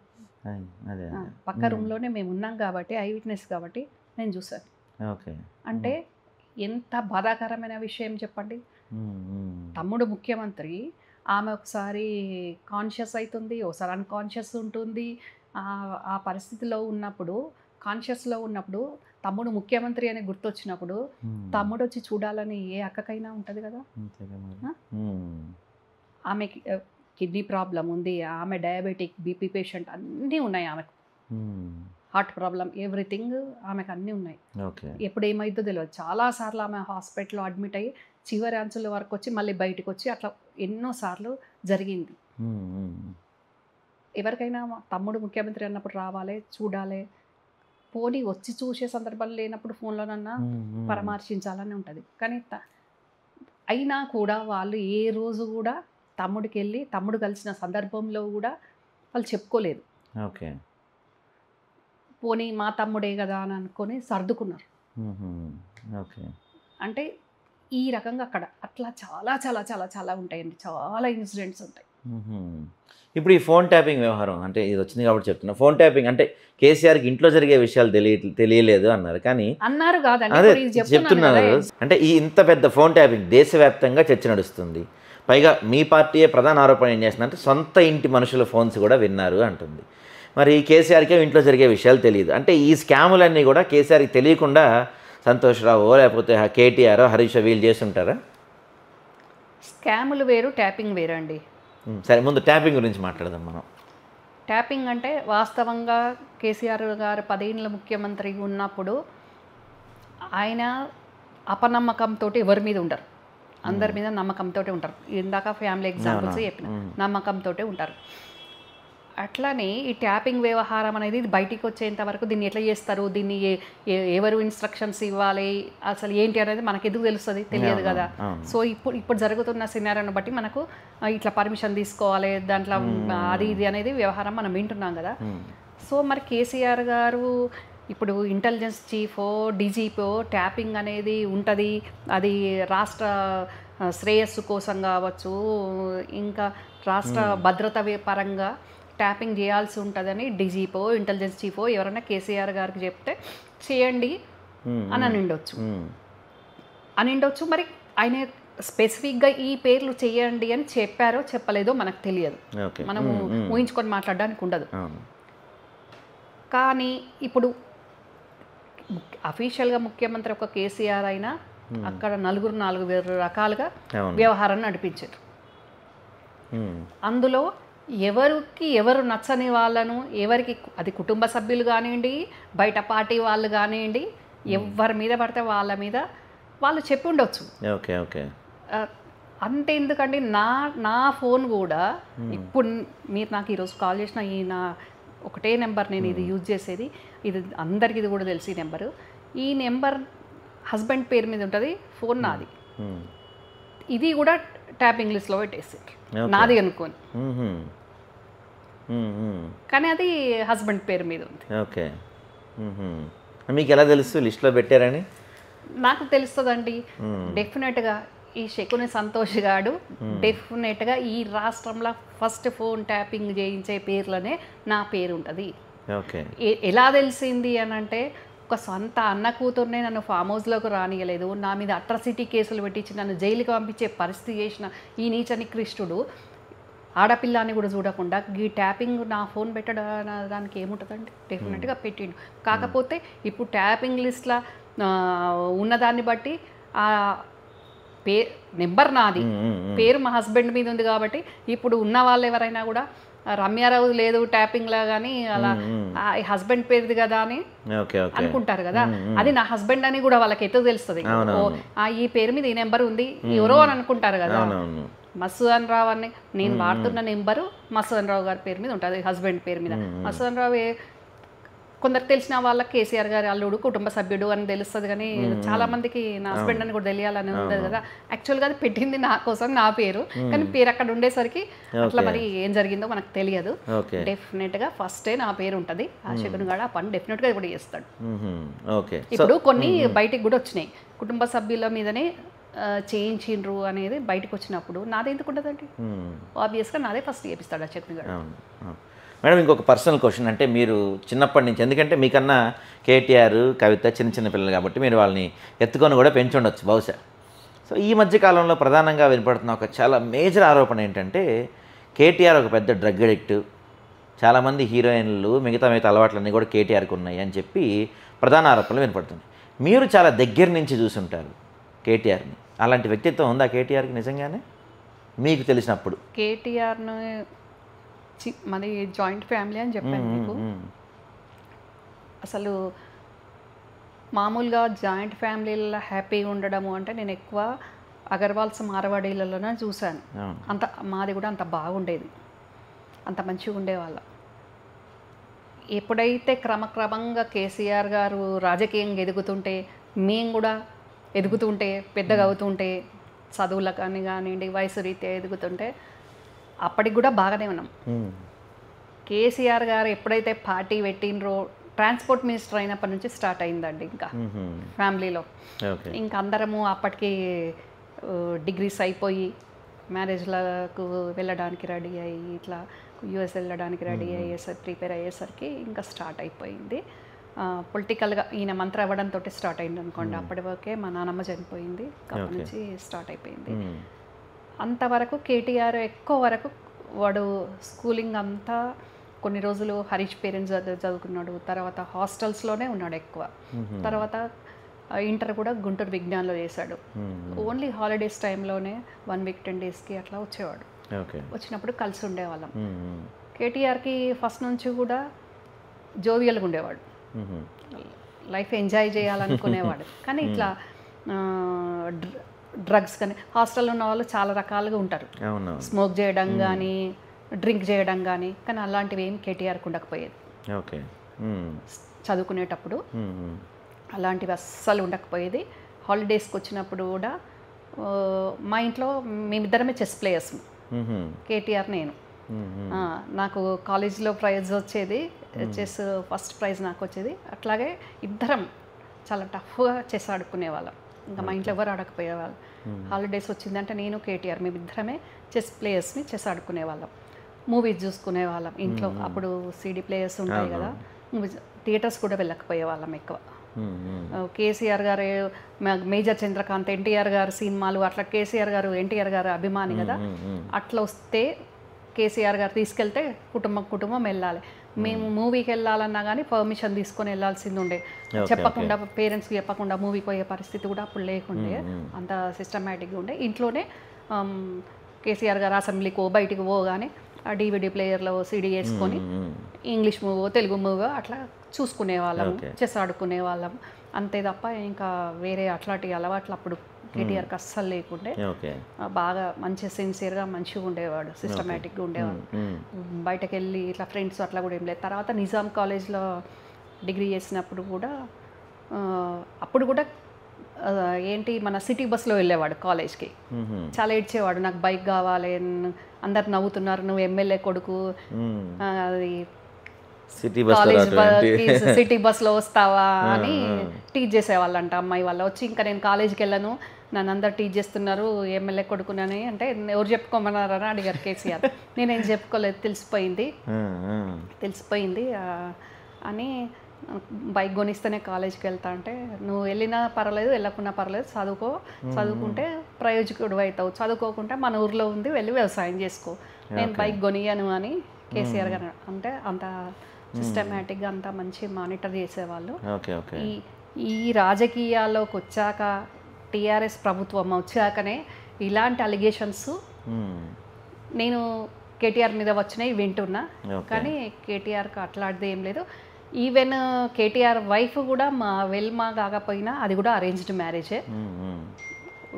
పక్క రూమ్లోనే మేమున్నాం కాబట్టి ఐ విట్నెస్ కాబట్టి నేను చూసాను. అంటే ఎంత బాధాకరమైన విషయం చెప్పండి. తమ్ముడు ముఖ్యమంత్రి, ఆమె ఒకసారి కాన్షియస్ అవుతుంది, ఒకసారి అన్కాన్షియస్ ఉంటుంది. ఆ పరిస్థితిలో ఉన్నప్పుడు కాన్షియస్లో ఉన్నప్పుడు తమ్ముడు ముఖ్యమంత్రి అని గుర్తొచ్చినప్పుడు తమ్ముడు వచ్చి చూడాలని ఏ అక్కకైనా ఉంటుంది కదా. ఆమెకి కిడ్నీ ప్రాబ్లం ఉంది, ఆమె డయాబెటిక్, బీపీ పేషెంట్ అన్నీ ఉన్నాయి ఆమెకు, హార్ట్ ప్రాబ్లం, ఎవ్రీథింగ్ ఆమెకు అన్నీ ఉన్నాయి. ఎప్పుడు ఏమైందో తెలియదు. చాలాసార్లు ఆమె హాస్పిటల్లో అడ్మిట్ అయ్యి చివరి అంచుల వరకు వచ్చి మళ్ళీ బయటకు వచ్చి అట్లా ఎన్నోసార్లు జరిగింది. ఎవరికైనా తమ్ముడు ముఖ్యమంత్రి అన్నప్పుడు రావాలి, చూడాలి, పోనీ వచ్చి చూసే సందర్భాలు లేనప్పుడు ఫోన్లోనన్నా పరామర్శించాలని ఉంటుంది. కానీ అయినా కూడా వాళ్ళు ఏ రోజు కూడా తమ్ముడికి వెళ్ళి తమ్ముడు కలిసిన సందర్భంలో కూడా వాళ్ళు చెప్పుకోలేదు. పోనీ మా తమ్ముడే కదా అని అనుకొని సర్దుకున్నారు. అంటే ఈ రకంగా అక్కడ అట్లా చాలా చాలా చాలా చాలా ఉంటాయండి, చాలా ఇన్సిడెంట్స్ ఉంటాయి. ఇప్పుడు ఈ ఫోన్ ట్యాపింగ్ వ్యవహారం అంటే ఇది వచ్చింది కాబట్టి చెప్తున్నా. ఫోన్ ట్యాపింగ్ అంటే కేసీఆర్కి ఇంట్లో జరిగే విషయాలు తెలియలేదు అన్నారు, కానీ అన్నారు కాదండి, అదే చెప్తున్నారు. అంటే ఈ ఇంత పెద్ద ఫోన్ ట్యాపింగ్ దేశవ్యాప్తంగా చర్చ నడుస్తుంది. పైగా మీ పార్టీయే ప్రధాన ఆరోపణ ఏం చేస్తుందంటే సొంత ఇంటి మనుషుల ఫోన్స్ కూడా విన్నారు అంటుంది. మరి కేసీఆర్కే ఇంట్లో జరిగే విషయాలు తెలియదు. అంటే ఈ స్కాములన్నీ కూడా కేసీఆర్కి తెలియకుండా సంతోష్ రావు లేకపోతే కేటీఆర్ హరీష్ వీళ్ళు చేస్తుంటారా? స్కాములు వేరు, ట్యాపింగ్ వేరు అండి. సరే, ముందు ట్యాపింగ్ గురించి మాట్లాడదాం మనం. ట్యాపింగ్ అంటే వాస్తవంగా కేసీఆర్ గారు 10 ఏళ్ళ ముఖ్యమంత్రి ఉన్నప్పుడు ఆయన అపనమ్మకంతో ఎవరి మీద ఉండరు, అందరి మీద నమ్మకంతో ఉంటారు. ఇందాక ఫ్యామిలీ ఎగ్జాంపుల్స్ చెప్పిన నమ్మకంతో ఉంటారు. అట్లానే ఈ ట్యాపింగ్ వ్యవహారం అనేది బయటికి వచ్చేంత వరకు దీన్ని ఎట్లా చేస్తారు, దీన్ని ఎవరు ఇన్స్ట్రక్షన్స్ ఇవ్వాలి, అసలు ఏంటి అనేది మనకు ఎందుకు తెలుస్తుంది, తెలియదు కదా. సో ఇప్పుడు జరుగుతున్న సినారియోని బట్టి మనకు ఇట్లా పర్మిషన్ తీసుకోవాలి దాంట్లో అది ఇది అనేది వ్యవహారం మనం వింటున్నాం కదా. సో మరి కేసీఆర్ గారు ఇప్పుడు ఇంటెలిజెన్స్ చీఫో డీజీపో ట్యాపింగ్ అనేది ఉంటుంది, అది రాష్ట్ర శ్రేయస్సు కోసం కావచ్చు, ఇంకా రాష్ట్ర భద్రత పరంగా ట్యాపింగ్ చేయాల్సి ఉంటుందని డీజీపో ఇంటెలిజెన్స్ చీఫో ఎవరైనా కేసీఆర్ గారికి చెప్తే చేయండి అని అనిండొచ్చు. మరి ఆయన స్పెసిఫిక్గా ఈ పేర్లు చేయండి అని చెప్పారో చెప్పలేదో మనకు తెలియదు, మనము ఊహించుకొని మాట్లాడడానికి ఉండదు. కానీ ఇప్పుడు అఫీషియల్గా ముఖ్యమంత్రి ఒక కేసీఆర్ అయినా అక్కడ 4 రకాలుగా వ్యవహారాన్ని నడిపించారు. అందులో ఎవరికి ఎవరు నచ్చని వాళ్ళను, ఎవరికి అది కుటుంబ సభ్యులు కానివ్వండి, బయట పార్టీ వాళ్ళు కానివ్వండి, ఎవరి మీద పడితే వాళ్ళ మీద వాళ్ళు చెప్పి ఉండొచ్చు. Okay okay. అంతే ఎందుకండి, నా ఫోన్ కూడా ఇప్పుడు మీరు నాకు ఈరోజు కాల్ చేసిన ఈ నా ఒకటే నెంబర్, నేను ఇది యూజ్ చేసేది, ఇది అందరికి ఇది కూడా తెలిసి నెంబరు. ఈ నెంబర్ హస్బెండ్ పేరు మీద ఉంటుంది, ఫోన్ నాది. ఇది కూడా ట్యాపింగ్ లిస్ట్లో పెట్టేసారు నాది అనుకోని, కానీ అది హస్బెండ్ పేరు మీద ఉంది. ఓకే. మీకు ఎలా తెలుసు లిస్ట్లో పెట్టారని? నాకు తెలుస్తుందండి డెఫినెట్గా. ఈ శకుని సంతోష్ గాడు డెఫినెట్గా ఈ రాష్ట్రంలో ఫస్ట్ ఫోన్ ట్యాపింగ్ చేయించే పేర్లనే నా పేరు ఉంటుంది. ఓకే. ఎలా తెలిసింది అని అంటే, ఒక సొంత అన్న కూతుర్నే నన్ను ఫామ్ హౌస్లోకి రానియలేదు, నా మీద అట్రాసిటీ కేసులు పెట్టించి నన్ను జైలుకి పంపించే పరిస్థితి చేసిన ఈ నీచ నికృష్టుడు ఆడపిల్లని కూడా చూడకుండా ఈ ట్యాపింగ్ నా ఫోన్ పెట్టడం దానికి ఏముంటుందండి? డెఫినెట్గా పెట్టిండు. కాకపోతే ఇప్పుడు ట్యాపింగ్ లిస్ట్లో ఉన్నదాన్ని బట్టి ఆ నెంబర్ నాది, పేరు మా హస్బెండ్ మీద ఉంది కాబట్టి ఇప్పుడు ఉన్న వాళ్ళు ఎవరైనా కూడా రమ్యారావు లేదు ట్యాపింగ్లా కానీ అలా హస్బెండ్ పేరుది కదా అని అనుకుంటారు కదా. అది నా హస్బెండ్ అని కూడా వాళ్ళకి ఎత్తు తెలుస్తుంది, ఈ పేరు మీద ఈ నెంబర్ ఉంది ఎవరో అని అనుకుంటారు కదా. మసూదన్ రావు అని నేను వాడుతున్న నెంబరు మసూదన్ రావు గారి పేరు మీద ఉంటుంది, హస్బెండ్ పేరు మీద. మసూదన్ రావు కొందరు తెలిసిన వాళ్ళకి కేసీఆర్ గారి అల్లుడు కుటుంబ సభ్యుడు అని తెలుస్తుంది, కానీ చాలా మందికి నా హస్బెండ్ అని కూడా తెలియాలని ఉంటుంది కదా. యాక్చువల్గా అది పెట్టింది నా కోసం, నా పేరు, కానీ పేరు అక్కడ ఉండేసరికి అట్లా మరి ఏం జరిగిందో మనకు తెలియదు. డెఫినెట్గా ఫస్టే నా పేరు ఉంటుంది. ఆ శకుని గాడు ఆ పని డెఫినెట్గా కూడా చేస్తాడు. ఇప్పుడు కొన్ని బయటికి కూడా వచ్చినాయి, కుటుంబ సభ్యుల మీదనే చేయించిండ్రు అనేది బయటకు వచ్చినప్పుడు నాదే ఎందుకు ఉంటుందండి? ఆబ్వియస్గా నాదే ఫస్ట్ చేపిస్తాడు ఆ శకుని గాడు. మేడం, ఇంకొక పర్సనల్ క్వశ్చన్. అంటే మీరు చిన్నప్పటి నుంచి, ఎందుకంటే మీకన్నా కేటీఆర్ కవిత చిన్న పిల్లలు కాబట్టి మీరు వాళ్ళని ఎత్తుకొని కూడా పెంచి ఉండొచ్చు బహుశా. సో ఈ మధ్యకాలంలో ప్రధానంగా వినపడుతున్న ఒక చాలా మేజర్ ఆరోపణ ఏంటంటే కేటీఆర్ ఒక పెద్ద డ్రగ్ అడిక్ట్, చాలామంది హీరోయిన్లు మిగతా అలవాట్లన్నీ కూడా కేటీఆర్కి ఉన్నాయి అని చెప్పి ప్రధాన ఆరోపణలు వినపడుతుంది. మీరు చాలా దగ్గర నుంచి చూసుంటారు కేటీఆర్ని, అలాంటి వ్యక్తిత్వం ఉందా కేటీఆర్కి నిజంగానే మీకు తెలిసినప్పుడు? కేటీఆర్ను మాది జాయింట్ ఫ్యామిలీ అని చెప్పాను మీకు. అసలు మామూలుగా జాయింట్ ఫ్యామిలీలో హ్యాపీగా ఉండడము అంటే నేను ఎక్కువ అగర్వాల్స్ మార్వాడీలలోనే చూశాను. అంత మాది కూడా అంత బాగుండేది, అంత మంచిగా ఉండేవాళ్ళం. ఎప్పుడైతే క్రమక్రమంగా కేసీఆర్ గారు రాజకీయంగా ఎదుగుతుంటే, మేము కూడా ఎదుగుతుంటే, పెద్దగా అవుతుంటే, చదువులకు కానివ్వండి వయసు రీత్యా ఎదుగుతుంటే, అప్పటికి కూడా బాగానే ఉన్నాం. కేసీఆర్ గారు ఎప్పుడైతే పార్టీ పెట్టినరో, ట్రాన్స్పోర్ట్ మినిస్టర్ అయినప్పటి నుంచి స్టార్ట్ అయిందండి ఇంకా ఫ్యామిలీలో. ఇంకా అందరము అప్పటికి డిగ్రీస్ అయిపోయి మ్యారేజ్లకు వెళ్ళడానికి రెడీ అయ్యి, ఇట్లా యూఎస్ వెళ్ళడానికి రెడీ అయ్యేసరికి, ప్రిపేర్ అయ్యేసరికి ఇంకా స్టార్ట్ అయిపోయింది. పొలిటికల్గా ఈయన మంత్రి అవ్వడంతో స్టార్ట్ అయింది అనుకోండి. అప్పటి వరకే మా నాన్నమ్మ చనిపోయింది, అప్పటి నుంచి స్టార్ట్ అయిపోయింది. అంతవరకు కేటీఆర్ ఎక్కువ వరకు వాడు స్కూలింగ్ అంతా కొన్ని రోజులు హరీష్ పేరెంట్స్ చదువుకున్నాడు, తర్వాత హాస్టల్స్లోనే ఉన్నాడు ఎక్కువ. తర్వాత ఇంటర్ కూడా గుంటూరు విజ్ఞాన్లో చేశాడు. ఓన్లీ హాలిడేస్ టైంలోనే 1 వీక్ 10 డేస్కి అట్లా వచ్చేవాడు. వచ్చినప్పుడు కలిసి ఉండేవాళ్ళం. కేటీఆర్కి ఫస్ట్ నుంచి కూడా జోవియల్గా ఉండేవాడు, లైఫ్ ఎంజాయ్ చేయాలనుకునేవాడు. కానీ ఇట్లా డ్రగ్స్ కానీ హాస్టల్లో ఉన్న వాళ్ళు చాలా రకాలుగా ఉంటారు, స్మోక్ చేయడం కానీ డ్రింక్ చేయడం కానీ అలాంటివి ఏం కేటీఆర్కి ఉండకపోయేది. చదువుకునేటప్పుడు అలాంటివి అస్సలు ఉండకపోయేది. హాలిడేస్కి వచ్చినప్పుడు కూడా మా ఇంట్లో మేమిద్దరమే చెస్ ప్లేయర్స్, కేటీఆర్ నేను. నాకు కాలేజీలో ప్రైజ్ వచ్చేది, చెస్ ఫస్ట్ ప్రైజ్ నాకు వచ్చేది. అట్లాగే ఇద్దరం చాలా టఫ్గా చెస్ ఆడుకునేవాళ్ళం. ఇంకా మా ఇంట్లో ఎవరు ఆడకపోయేవాళ్ళు. హాలిడేస్ వచ్చిందంటే నేను కేటీఆర్ మేమిద్దరమే చెస్ ప్లేయర్స్ని చెస్ ఆడుకునేవాళ్ళం. మూవీస్ చూసుకునేవాళ్ళం ఇంట్లో. అప్పుడు సీడీ ప్లేయర్స్ ఉంటాయి కదా, మూవీస్ థియేటర్స్ కూడా వెళ్ళకపోయేవాళ్ళం ఎక్కువ. కేసీఆర్ గారు, మేజర్ చంద్రకాంత్, ఎన్టీఆర్ గారు సినిమాలు అట్లా, కేసీఆర్ గారు ఎన్టీఆర్ గారు అభిమాని కదా, అట్లా వస్తే కేసీఆర్ గారు తీసుకెళ్తే కుటుంబం వెళ్ళాలి. మేము మూవీకి వెళ్ళాలన్నా కానీ పర్మిషన్ తీసుకొని వెళ్ళాల్సింది ఉండే. చెప్పకుండా, పేరెంట్స్కి చెప్పకుండా మూవీకి పోయే పరిస్థితి కూడా అప్పుడు లేకుండే, అంత సిస్టమేటిక్గా ఉండే. ఇంట్లోనే కేసీఆర్ గారు అసెంబ్లీకో బయటికి పోగానే ఆ DVD ప్లేయర్లో CD వేసుకొని ఇంగ్లీష్ మూవో తెలుగు మూవో అట్లా చూసుకునేవాళ్ళం, చెస్ ఆడుకునేవాళ్ళం అంతే తప్ప ఇంకా వేరే అట్లాంటి అలవాట్లు అప్పుడు కేటీఆర్కి అస్సలు లేకుండే. బాగా మంచి సిన్సియర్గా మంచిగా ఉండేవాడు, సిస్టమేటిక్గా ఉండేవాడు. బయటకు వెళ్ళి ఇట్లా ఫ్రెండ్స్ అట్లా కూడా ఏం లేదు. తర్వాత నిజాం కాలేజ్లో డిగ్రీ చేసినప్పుడు కూడా అప్పుడు కూడా ఏంటి మన సిటీ బస్లో వెళ్ళేవాడు కాలేజ్కి. చాలా ఏడ్చేవాడు, నాకు బైక్ కావాలి, అందరు నవ్వుతున్నారు, నువ్వు ఎమ్మెల్యే కొడుకు, అది కాలేజ్ సిటీ బస్లో వస్తావా అని టీచ్ చేసేవాళ్ళంట అమ్మాయి వాళ్ళ. వచ్చి ఇంకా నేను కాలేజీకి వెళ్ళను, నన్ను అందరు టీచ్ చేస్తున్నారు, ఎమ్మెల్యే కొడుకునని అంటే ఎవరు చెప్పుకోమన్నారని అడిగారు కేసీఆర్. నేనేం చెప్పుకోలేదు, తెలిసిపోయింది అని. బైక్ కొనిస్తేనే కాలేజీకి వెళ్తా అంటే, నువ్వు వెళ్ళినా పర్వాలేదు వెళ్ళకున్నా పర్వాలేదు, చదువుకుంటే ప్రయోజకుడు అవుతావు, చదువుకోకుంటే మన ఊర్లో ఉంది వెళ్ళి వ్యవసాయం చేసుకో, నేను బైక్ కొనియను అని కేసీఆర్ గారు అంటే అంత సిస్టమేటిక్గా అంతా మంచి మానిటర్ చేసేవాళ్ళు. ఈ రాజకీయాల్లోకి వచ్చాక, టీఆర్ఎస్ ప్రభుత్వం వచ్చాకనే ఇలాంటి అలిగేషన్స్ నేను కేటీఆర్ మీద వచ్చినాయి వింటున్నా. కానీ కేటీఆర్కి అట్లాంటిది ఏం లేదు. ఈవెన్ కేటీఆర్ వైఫ్ కూడా మా వెల్మా కాకపోయినా అది కూడా అరేంజ్డ్ మ్యారేజే,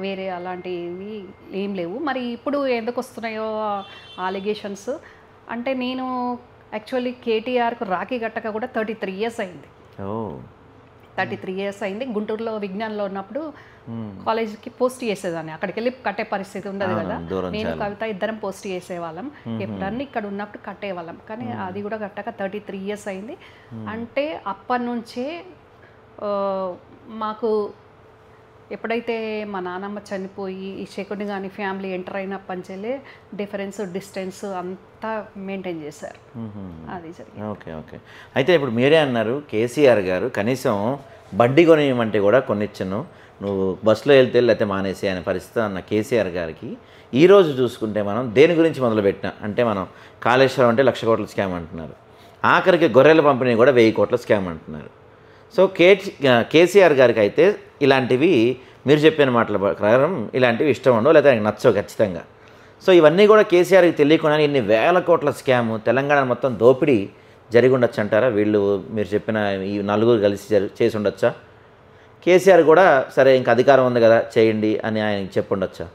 వేరే అలాంటివి ఏం లేవు. మరి ఇప్పుడు ఎందుకు వస్తున్నాయో అలిగేషన్స్ అంటే, నేను యాక్చువల్లీ కేటీఆర్కు రాఖీ గట్టక కూడా 33 years అయింది. 33 years అయింది. గుంటూరులో విజ్ఞాన్లో ఉన్నప్పుడు కాలేజీకి పోస్ట్ చేసేదాన్ని, అక్కడికి వెళ్ళి కట్టే పరిస్థితి ఉండదు కదా. నేను కవిత ఇద్దరం పోస్ట్ చేసేవాళ్ళం, ఎప్పుడన్నా ఇక్కడ ఉన్నప్పుడు కట్టేవాళ్ళం. కానీ అది కూడా కట్టక 33 years అయింది. అంటే అప్పటి నుంచే మాకు ఎప్పుడైతే మా నాన్నమ్మ చనిపోయి ఈ శకుని కానీ ఫ్యామిలీ ఎంటర్ అయినప్పటి నుంచే డిస్టెన్స్ అంతా మెయింటైన్ చేశారు. అది జరిగింది. ఓకే. అయితే ఇప్పుడు మీరే అన్నారు కేసీఆర్ గారు కనీసం బండి కొనియమంటే కూడా కొనిచ్చాను, నువ్వు బస్సులో వెళ్తే లేకపోతే మానేసే అనే పరిస్థితి అన్న కేసీఆర్ గారికి ఈరోజు చూసుకుంటే మనం దేని గురించి మొదలుపెట్టినా అంటే, మనం కాళేశ్వరం అంటే 1,00,000 కోట్ల స్కామ్ అంటున్నారు, ఆఖరికి గొర్రెల పంపిణీ కూడా 1000 కోట్ల స్కామ్ అంటున్నారు. సో కేసీఆర్ గారికి అయితే ఇలాంటివి మీరు చెప్పిన మాటల ప్రకారం ఇలాంటివి ఇష్టం ఉండవు, లేదా ఆయనకు నచ్చవు ఖచ్చితంగా. సో ఇవన్నీ కూడా కేసీఆర్కి తెలియకుండా ఇన్ని 1000 కోట్ల స్కామ్ తెలంగాణ మొత్తం దోపిడీ జరిగి ఉండొచ్చు అంటారా? వీళ్ళు మీరు చెప్పిన ఈ నలుగురు కలిసి చేసి ఉండొచ్చా? కేసీఆర్ కూడా సరే ఇంకా అధికారం ఉంది కదా చేయండి అని ఆయనకి చెప్పుండొచ్చా?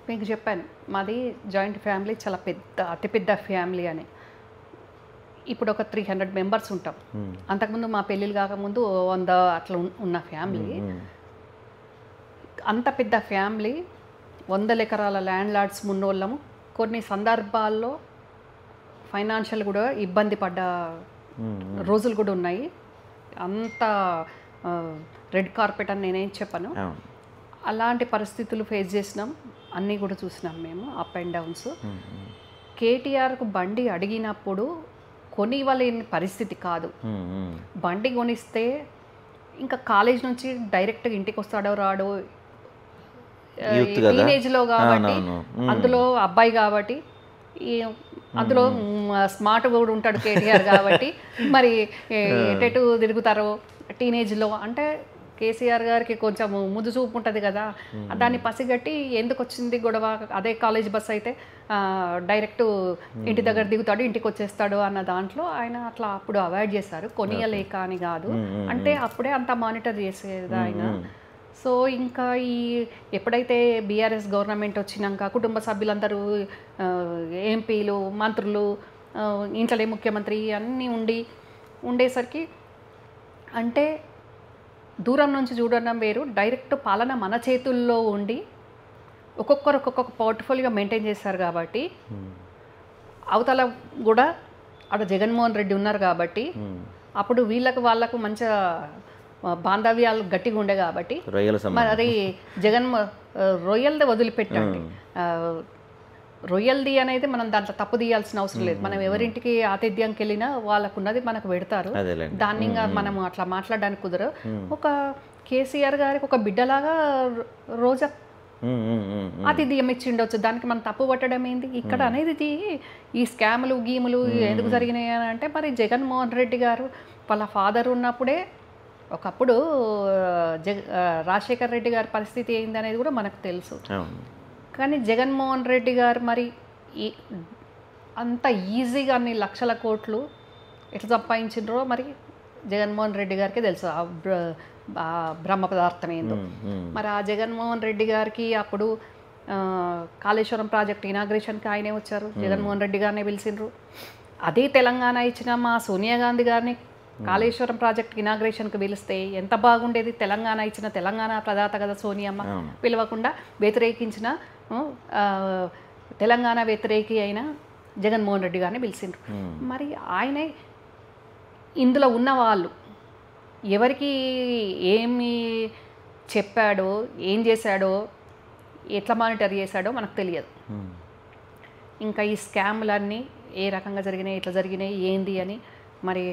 మీకు చెప్పాను, మాది జాయింట్ ఫ్యామిలీ, చాలా అతిపెద్ద ఫ్యామిలీ అని. ఇప్పుడు ఒక 300 members ఉంటాం. అంతకుముందు మా పెళ్ళిళ్ళు కాకముందు 100 అట్లా ఉన్న ఫ్యామిలీ. అంత పెద్ద ఫ్యామిలీ, 100 ఎకరాల ల్యాండ్ లార్డ్స్ ఉన్నోళ్ళము. కొన్ని సందర్భాల్లో ఫైనాన్షియల్ కూడా ఇబ్బంది పడ్డ రోజులు కూడా ఉన్నాయి. అంత రెడ్ కార్పెట్ అని నేనేం చెప్పను, అలాంటి పరిస్థితులు ఫేస్ చేసినాం, అన్నీ కూడా చూసినాం మేము, అప్ అండ్ డౌన్స్. కేటీఆర్కు బండి అడిగినప్పుడు కొనివ్వలేని పరిస్థితి కాదు. బండి కొనిస్తే ఇంకా కాలేజ్ నుంచి డైరెక్ట్గా ఇంటికి వస్తాడో రాడో, టీనేజ్లో కాబట్టి అందులో అబ్బాయి కాబట్టి ఈ అందులో స్మార్ట్ కూడా ఉంటాడు కేటీఆర్ కాబట్టి మరి ఎటెటు తిరుగుతారో టీనేజ్లో అంటే కేసీఆర్ గారికి కొంచెం ముందు చూపు ఉంటుంది కదా, దాన్ని పసిగట్టి ఎందుకు వచ్చింది గొడవ, అదే కాలేజ్ బస్ అయితే డైరెక్ట్ ఇంటి దగ్గర దిగుతాడు ఇంటికి వచ్చేస్తాడు అన్న దాంట్లో ఆయన అట్లా అప్పుడు అవాయిడ్ చేశారు, కొనియలేక అని కాదు, అంటే అప్పుడే అంత మానిటర్ చేసేది ఆయన. సో ఇంకా ఎప్పుడైతే బీఆర్ఎస్ గవర్నమెంట్ వచ్చినాక కుటుంబ సభ్యులందరూ ఎంపీలు మంత్రులు ఇంట్లోనే ముఖ్యమంత్రి అన్నీ ఉండేసరికి అంటే దూరం నుంచి చూడడం వేరు, డైరెక్ట్ పాలన మన చేతుల్లో ఉండి ఒక్కొక్కరు ఒక్కొక్క పోర్ట్ఫోలియో మెయింటైన్ చేశారు కాబట్టి అవతల కూడా అక్కడ జగన్మోహన్ రెడ్డి ఉన్నారు కాబట్టి అప్పుడు వాళ్ళకు మంచిగా బాంధవ్యాలు గట్టిగా ఉండే కాబట్టి మరి రొయ్యలది వదిలిపెట్టండి, రొయ్యలది అనేది మనం దాంట్లో తప్పు తీయాల్సిన అవసరం లేదు. మనం ఎవరింటికి ఆతిథ్యంకి వెళ్ళినా వాళ్ళకు ఉన్నది మనకు పెడతారు, దాన్ని ఇంకా మనం అట్లా మాట్లాడడానికి కుదరదు. ఒక కేసీఆర్ గారికి ఒక బిడ్డలాగా రోజా ఆతిథ్యం ఇచ్చిండొచ్చు, దానికి మనం తప్పు పట్టడం ఏంది ఇక్కడ అనేది. ఈ స్కాములు గీములు ఎందుకు జరిగినాయి అని అంటే మరి జగన్మోహన్ రెడ్డి గారు వాళ్ళ ఫాదర్ ఉన్నప్పుడే ఒకప్పుడు రాజశేఖర్ రెడ్డి గారి పరిస్థితి ఏంది అనేది కూడా మనకు తెలుసు. కానీ జగన్మోహన్ రెడ్డి గారు మరి అంత ఈజీగా అన్ని లక్షల కోట్లు ఎట్లా సంపాదించిండ్రో మరి జగన్మోహన్ రెడ్డి గారికి తెలుసు ఆ బ్రహ్మ పదార్థం ఏందో. మరి ఆ జగన్మోహన్ రెడ్డి గారికి అప్పుడు కాళేశ్వరం ప్రాజెక్ట్ ఇనాగ్రేషన్కి ఆయనే వచ్చారు, జగన్మోహన్ రెడ్డి గారినే పిలిచిండ్రు. అదే తెలంగాణ ఇచ్చిన మా సోనియా గాంధీ గారిని కాళేశ్వరం ప్రాజెక్ట్ ఇనాగ్రేషన్కి పిలిస్తే ఎంత బాగుండేది. తెలంగాణ ఇచ్చిన తెలంగాణ ప్రదాత కదా సోనియమ్మ, పిలవకుండా వ్యతిరేకించిన తెలంగాణ వ్యతిరేకి అయిన జగన్మోహన్ రెడ్డి గారిని పిలిచిండ్రు. మరి ఆయనే ఇందులో ఉన్న వాళ్ళు ఎవరికి ఏమి చెప్పాడో ఏం చేశాడో ఎట్లా మానిటర్ చేశాడో మనకు తెలియదు. ఇంకా ఈ స్కామ్లన్నీ ఏ రకంగా జరిగినాయి ఎట్లా జరిగినాయి ఏంది అని మరి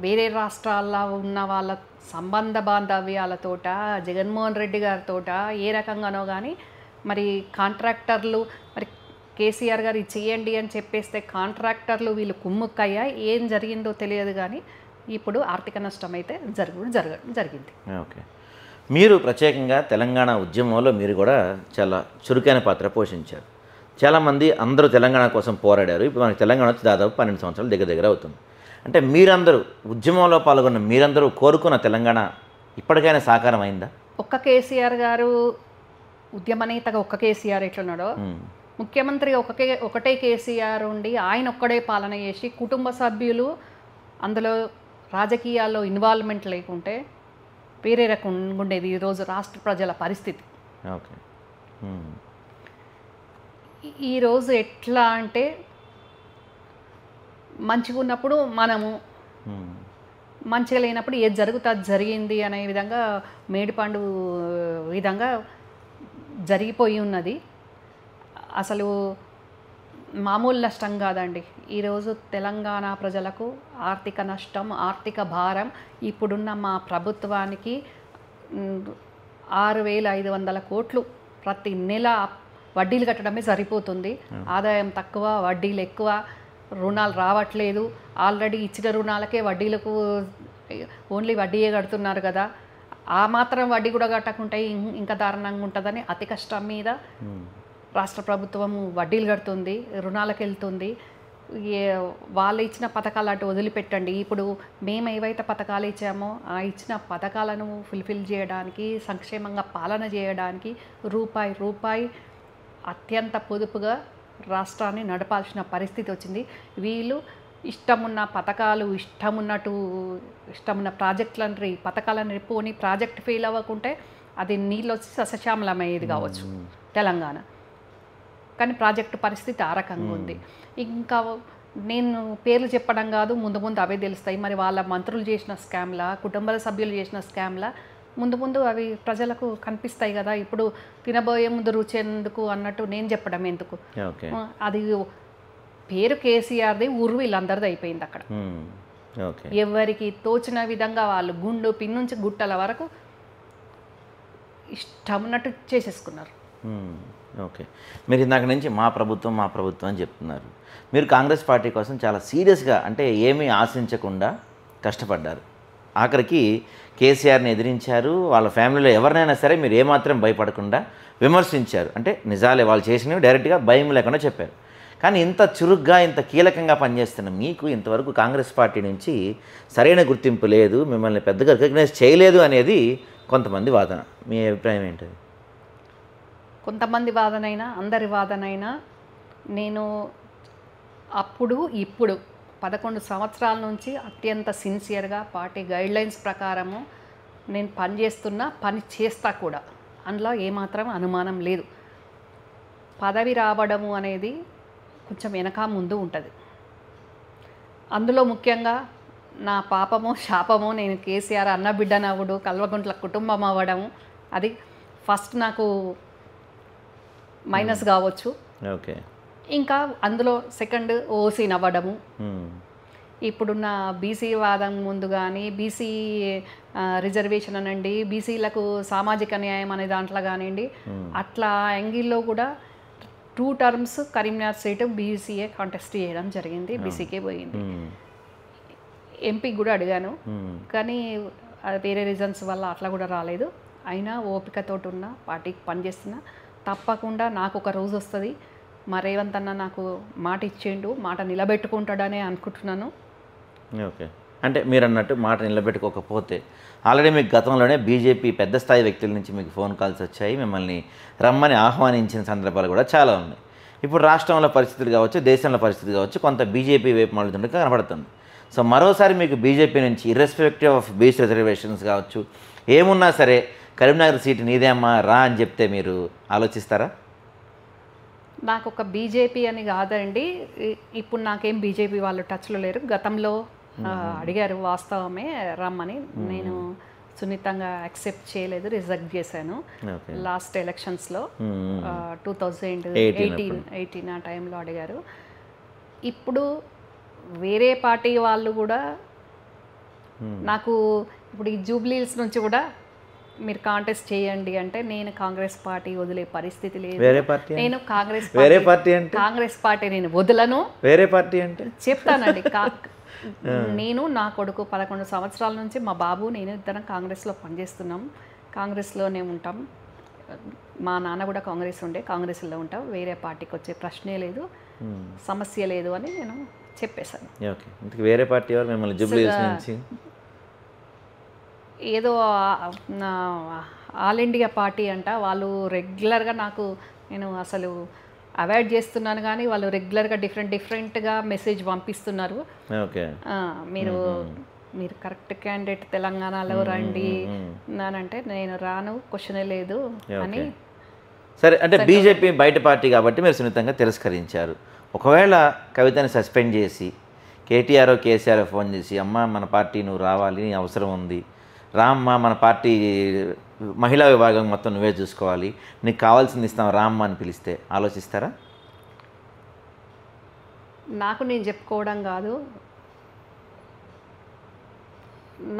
వేరే రాష్ట్రాల్లో ఉన్న వాళ్ళ సంబంధ బాంధవ్యాలతోట జగన్మోహన్ రెడ్డి గారితోట ఏ రకంగానో కానీ మరి కాంట్రాక్టర్లు మరి కేసీఆర్ గారు ఇది చేయండి అని చెప్పేస్తే కాంట్రాక్టర్లు వీళ్ళు కుమ్ముక్కయ్యా ఏం జరిగిందో తెలియదు. కానీ ఇప్పుడు ఆర్థిక నష్టం అయితే జరిగింది. ఓకే, మీరు ప్రత్యేకంగా తెలంగాణ ఉద్యమంలో మీరు కూడా చాలా చురుకైన పాత్ర పోషించారు. చాలామంది అందరూ తెలంగాణ కోసం పోరాడారు. ఇప్పుడు మనకి తెలంగాణ వచ్చి దాదాపు 12 సంవత్సరాలు దగ్గర అవుతుంది. అంటే మీరందరూ ఉద్యమంలో పాల్గొన్న మీరందరూ కోరుకున్న తెలంగాణ ఇప్పటికైనా సాకారం అయిందా? ఒక్క కేసీఆర్ గారు ఉద్యమ నేతగా ఒక్క కేసీఆర్ ఎట్లున్నాడో ముఖ్యమంత్రిగా ఒకటే కేసీఆర్ ఉండి ఆయన ఒక్కడే పాలన చేసి కుటుంబ సభ్యులు అందులో రాజకీయాల్లో ఇన్వాల్వ్మెంట్ లేకుంటే వేరే రకంగా ఉండేది ఈరోజు రాష్ట్ర ప్రజల పరిస్థితి. ఓకే, ఈరోజు ఎట్లా అంటే మంచిగా ఉన్నప్పుడు మనము, మంచిగా లేనప్పుడు ఏది జరుగుతుంది జరిగింది అనే విధంగా మేడిపండు విధంగా జరిగిపోయి ఉన్నది. అసలు మామూలు నష్టం కాదండి. ఈరోజు తెలంగాణ ప్రజలకు ఆర్థిక నష్టం, ఆర్థిక భారం ఇప్పుడున్న మా ప్రభుత్వానికి 6,500 కోట్లు ప్రతి నెల వడ్డీలు కట్టడమే సరిపోతుంది. ఆదాయం తక్కువ, వడ్డీలు ఎక్కువ, రుణాలు రావట్లేదు. ఆల్రెడీ ఇచ్చిన రుణాలకే వడ్డీలకు ఓన్లీ వడ్డీయే కడుతున్నారు కదా, ఆ మాత్రం వడ్డీ కూడా కట్టకుంటే ఇంకా దారుణంగా ఉంటుందని అతి కష్టం మీద రాష్ట్ర ప్రభుత్వం వడ్డీలు కడుతుంది, రుణాలకు వెళ్తుంది. వాళ్ళు ఇచ్చిన పథకాలు అటు వదిలిపెట్టండి. ఇప్పుడు మేము ఏవైతే పథకాలు ఇచ్చామో ఆ ఇచ్చిన పథకాలను ఫుల్ఫిల్ చేయడానికి, సంక్షేమంగా పాలన చేయడానికి రూపాయి అత్యంత పొదుపుగా రాష్ట్రాన్ని నడపాల్సిన పరిస్థితి వచ్చింది. వీళ్ళు ఇష్టమున్న పథకాలు ఇష్టమున్న ప్రాజెక్టులని పథకాలను పోని ప్రాజెక్ట్ ఫెయిల్ అవ్వకుంటే అది నీళ్ళు వచ్చి సస్యశ్యామలమయ్యేది కావచ్చు తెలంగాణ. కానీ ప్రాజెక్టు పరిస్థితి ఆ రకంగా ఉంది. ఇంకా నేను పేర్లు చెప్పడం కాదు, ముందు అవే తెలుస్తాయి. మరి వాళ్ళ మంత్రులు చేసిన స్కామ్లా, కుటుంబ సభ్యులు చేసిన స్కామ్లా ముందు అవి ప్రజలకు కనిపిస్తాయి కదా. ఇప్పుడు తినబోయే ముందు రుచేందుకు అన్నట్టు నేను చెప్పడం ఎందుకు, అది పేరు కేసీఆర్ది, ఊరు వీళ్ళందరిది అయిపోయింది అక్కడ. ఎవరికి తోచిన విధంగా వాళ్ళు గుండు పిన్నుంచి గుట్టల వరకు ఇష్టం ఉన్నట్టు చేసేసుకున్నారు. ఓకే. మీరు ఇందాక నుంచి మా ప్రభుత్వం అని చెప్తున్నారు. మీరు కాంగ్రెస్ పార్టీ కోసం చాలా సీరియస్గా అంటే ఏమీ ఆశించకుండా కష్టపడ్డారు. ఆఖరికి కేసీఆర్ని ఎదిరించారు. వాళ్ళ ఫ్యామిలీలో ఎవరినైనా సరే మీరు ఏమాత్రం భయపడకుండా విమర్శించారు. అంటే నిజాలే వాళ్ళు చేసినవి డైరెక్ట్గా భయం లేకుండా చెప్పారు. కానీ ఇంత చురుగ్గా ఇంత కీలకంగా పనిచేస్తున్న మీకు ఇంతవరకు కాంగ్రెస్ పార్టీ నుంచి సరైన గుర్తింపు లేదు, మిమ్మల్ని పెద్దగా రికగ్నైజ్ చేయలేదు అనేది కొంతమంది వాదన. మీ అభిప్రాయం ఏంటది? కొంతమంది వాదనైనా అందరి వాదనైనా నేను అప్పుడు ఇప్పుడు 11 సంవత్సరాల నుంచి అత్యంత సిన్సియర్గా పార్టీ గైడ్లైన్స్ ప్రకారము నేను పని చేస్తా కూడా. అందులో ఏమాత్రం అనుమానం లేదు. పదవి రావడము అనేది కొంచెం వెనక ముందు ఉంటుంది. అందులో ముఖ్యంగా నా పాపము శాపము నేను కేసీఆర్ అన్నబిడ్డనవ్వడు, కల్వకుంట్ల కుటుంబం అవ్వడము అది ఫస్ట్ నాకు మైనస్ కావచ్చు. ఓకే. ఇంకా అందులో సెకండ్ ఓసీ నవ్వడము, ఇప్పుడున్న బీసీ వాదం ముందు కానీ బీసీ రిజర్వేషన్ అనండి, బీసీలకు సామాజిక న్యాయం అనే దాంట్లో కానివ్వండి, అట్లా యాంగిల్లో కూడా 2 terms Karimnagar seat BCA contest చేయడం జరిగింది. బీసీకే పోయింది. ఎంపీకి కూడా అడిగాను, కానీ వేరే రీజన్స్ వల్ల అట్లా కూడా రాలేదు. అయినా ఓపికతోటి ఉన్న పార్టీకి పనిచేస్తున్నా. తప్పకుండా నాకు ఒక రోజు వస్తుంది. మా రేవంత్ అన్న నాకు మాట ఇచ్చేండు, మాట నిలబెట్టుకుంటాడనే అనుకుంటున్నాను. ఓకే. అంటే మీరు అన్నట్టు మాట నిలబెట్టుకోకపోతే ఆల్రెడీ మీకు గతంలోనే బీజేపీ పెద్ద స్థాయి వ్యక్తుల నుంచి మీకు ఫోన్ కాల్స్ వచ్చాయి, మిమ్మల్ని రమ్మని ఆహ్వానించిన సందర్భాలు కూడా చాలా ఉన్నాయి. ఇప్పుడు రాష్ట్రంలో పరిస్థితులు కావచ్చు, దేశంలో పరిస్థితి కావచ్చు, కొంత బీజేపీ వైపు మళ్ళీ కనబడుతుంది. సో మరోసారి మీకు బీజేపీ నుంచి ఇర్రెస్పెక్టివ్ ఆఫ్ బీసీ రిజర్వేషన్స్ కావచ్చు, ఏమున్నా సరే కరీంనగర్ సీటు నీదే అమ్మా రా అని చెప్తే మీరు ఆలోచిస్తారా? నాకు ఒక బీజేపీ అని కాదండి, ఇప్పుడు నాకేం బీజేపీ వాళ్ళు టచ్లో లేరు. గతంలో అడిగారు, వాస్తవమే రమ్మని. నేను సున్నితంగా యాక్సెప్ట్ చేయలేదు, రిజెక్ట్ చేశాను. లాస్ట్ ఎలక్షన్స్లో 2018 ఆ టైంలో అడిగారు. ఇప్పుడు వేరే పార్టీ వాళ్ళు కూడా నాకు ఇప్పుడు ఈ జూబ్లీహిల్స్ నుంచి కూడా మీరు కాంటెస్ట్ చేయండి అంటే నేను కాంగ్రెస్ పార్టీ వదిలే పరిస్థితి లేదు. నేను కాంగ్రెస్ పార్టీ నేను వదలను. వేరే పార్టీ అంటే చెప్తానండి. నేను నా కొడుకు 11 సంవత్సరాల నుంచి మా బాబు నేను ఇద్దరం కాంగ్రెస్లో పనిచేస్తున్నాం, కాంగ్రెస్లోనే ఉంటాం. మా నాన్న కూడా కాంగ్రెస్లో ఉంటాం. వేరే పార్టీకి వచ్చే ప్రశ్నే లేదు, సమస్య లేదు అని నేను చెప్పేశాను. ఓకే. వేరే పార్టీ వారు మిమ్మల్ని జూబ్లీహిల్స్ నుంచి ఏదో ఆల్ ఇండియా పార్టీ అంట, వాళ్ళు రెగ్యులర్గా నేను అసలు అవాయిడ్ చేస్తున్నాను, కానీ వాళ్ళు రెగ్యులర్గా డిఫరెంట్గా మెసేజ్ పంపిస్తున్నారు. మీరు కరెక్ట్ క్యాండిడేట్ తెలంగాణలో రండి అంటే నేను రాను, క్వశ్చనే లేదు అని. సరే, అంటే బీజేపీ బయట పార్టీ కాబట్టి మీరు సున్నితంగా తిరస్కరించారు. ఒకవేళ కవితని సస్పెండ్ చేసి కేసీఆర్ ఫోన్ చేసి అమ్మ మన పార్టీ నువ్వు రావాలి, నీ అవసరం ఉంది, రామ్మ మన పార్టీ మహిళా విభాగం మొత్తం నువ్వే చూసుకోవాలి, నీకు కావాల్సింది ఇస్తాం రామ్మ అని పిలిస్తే ఆలోచిస్తారా? నాకు నేను చెప్పుకోవడం కాదు,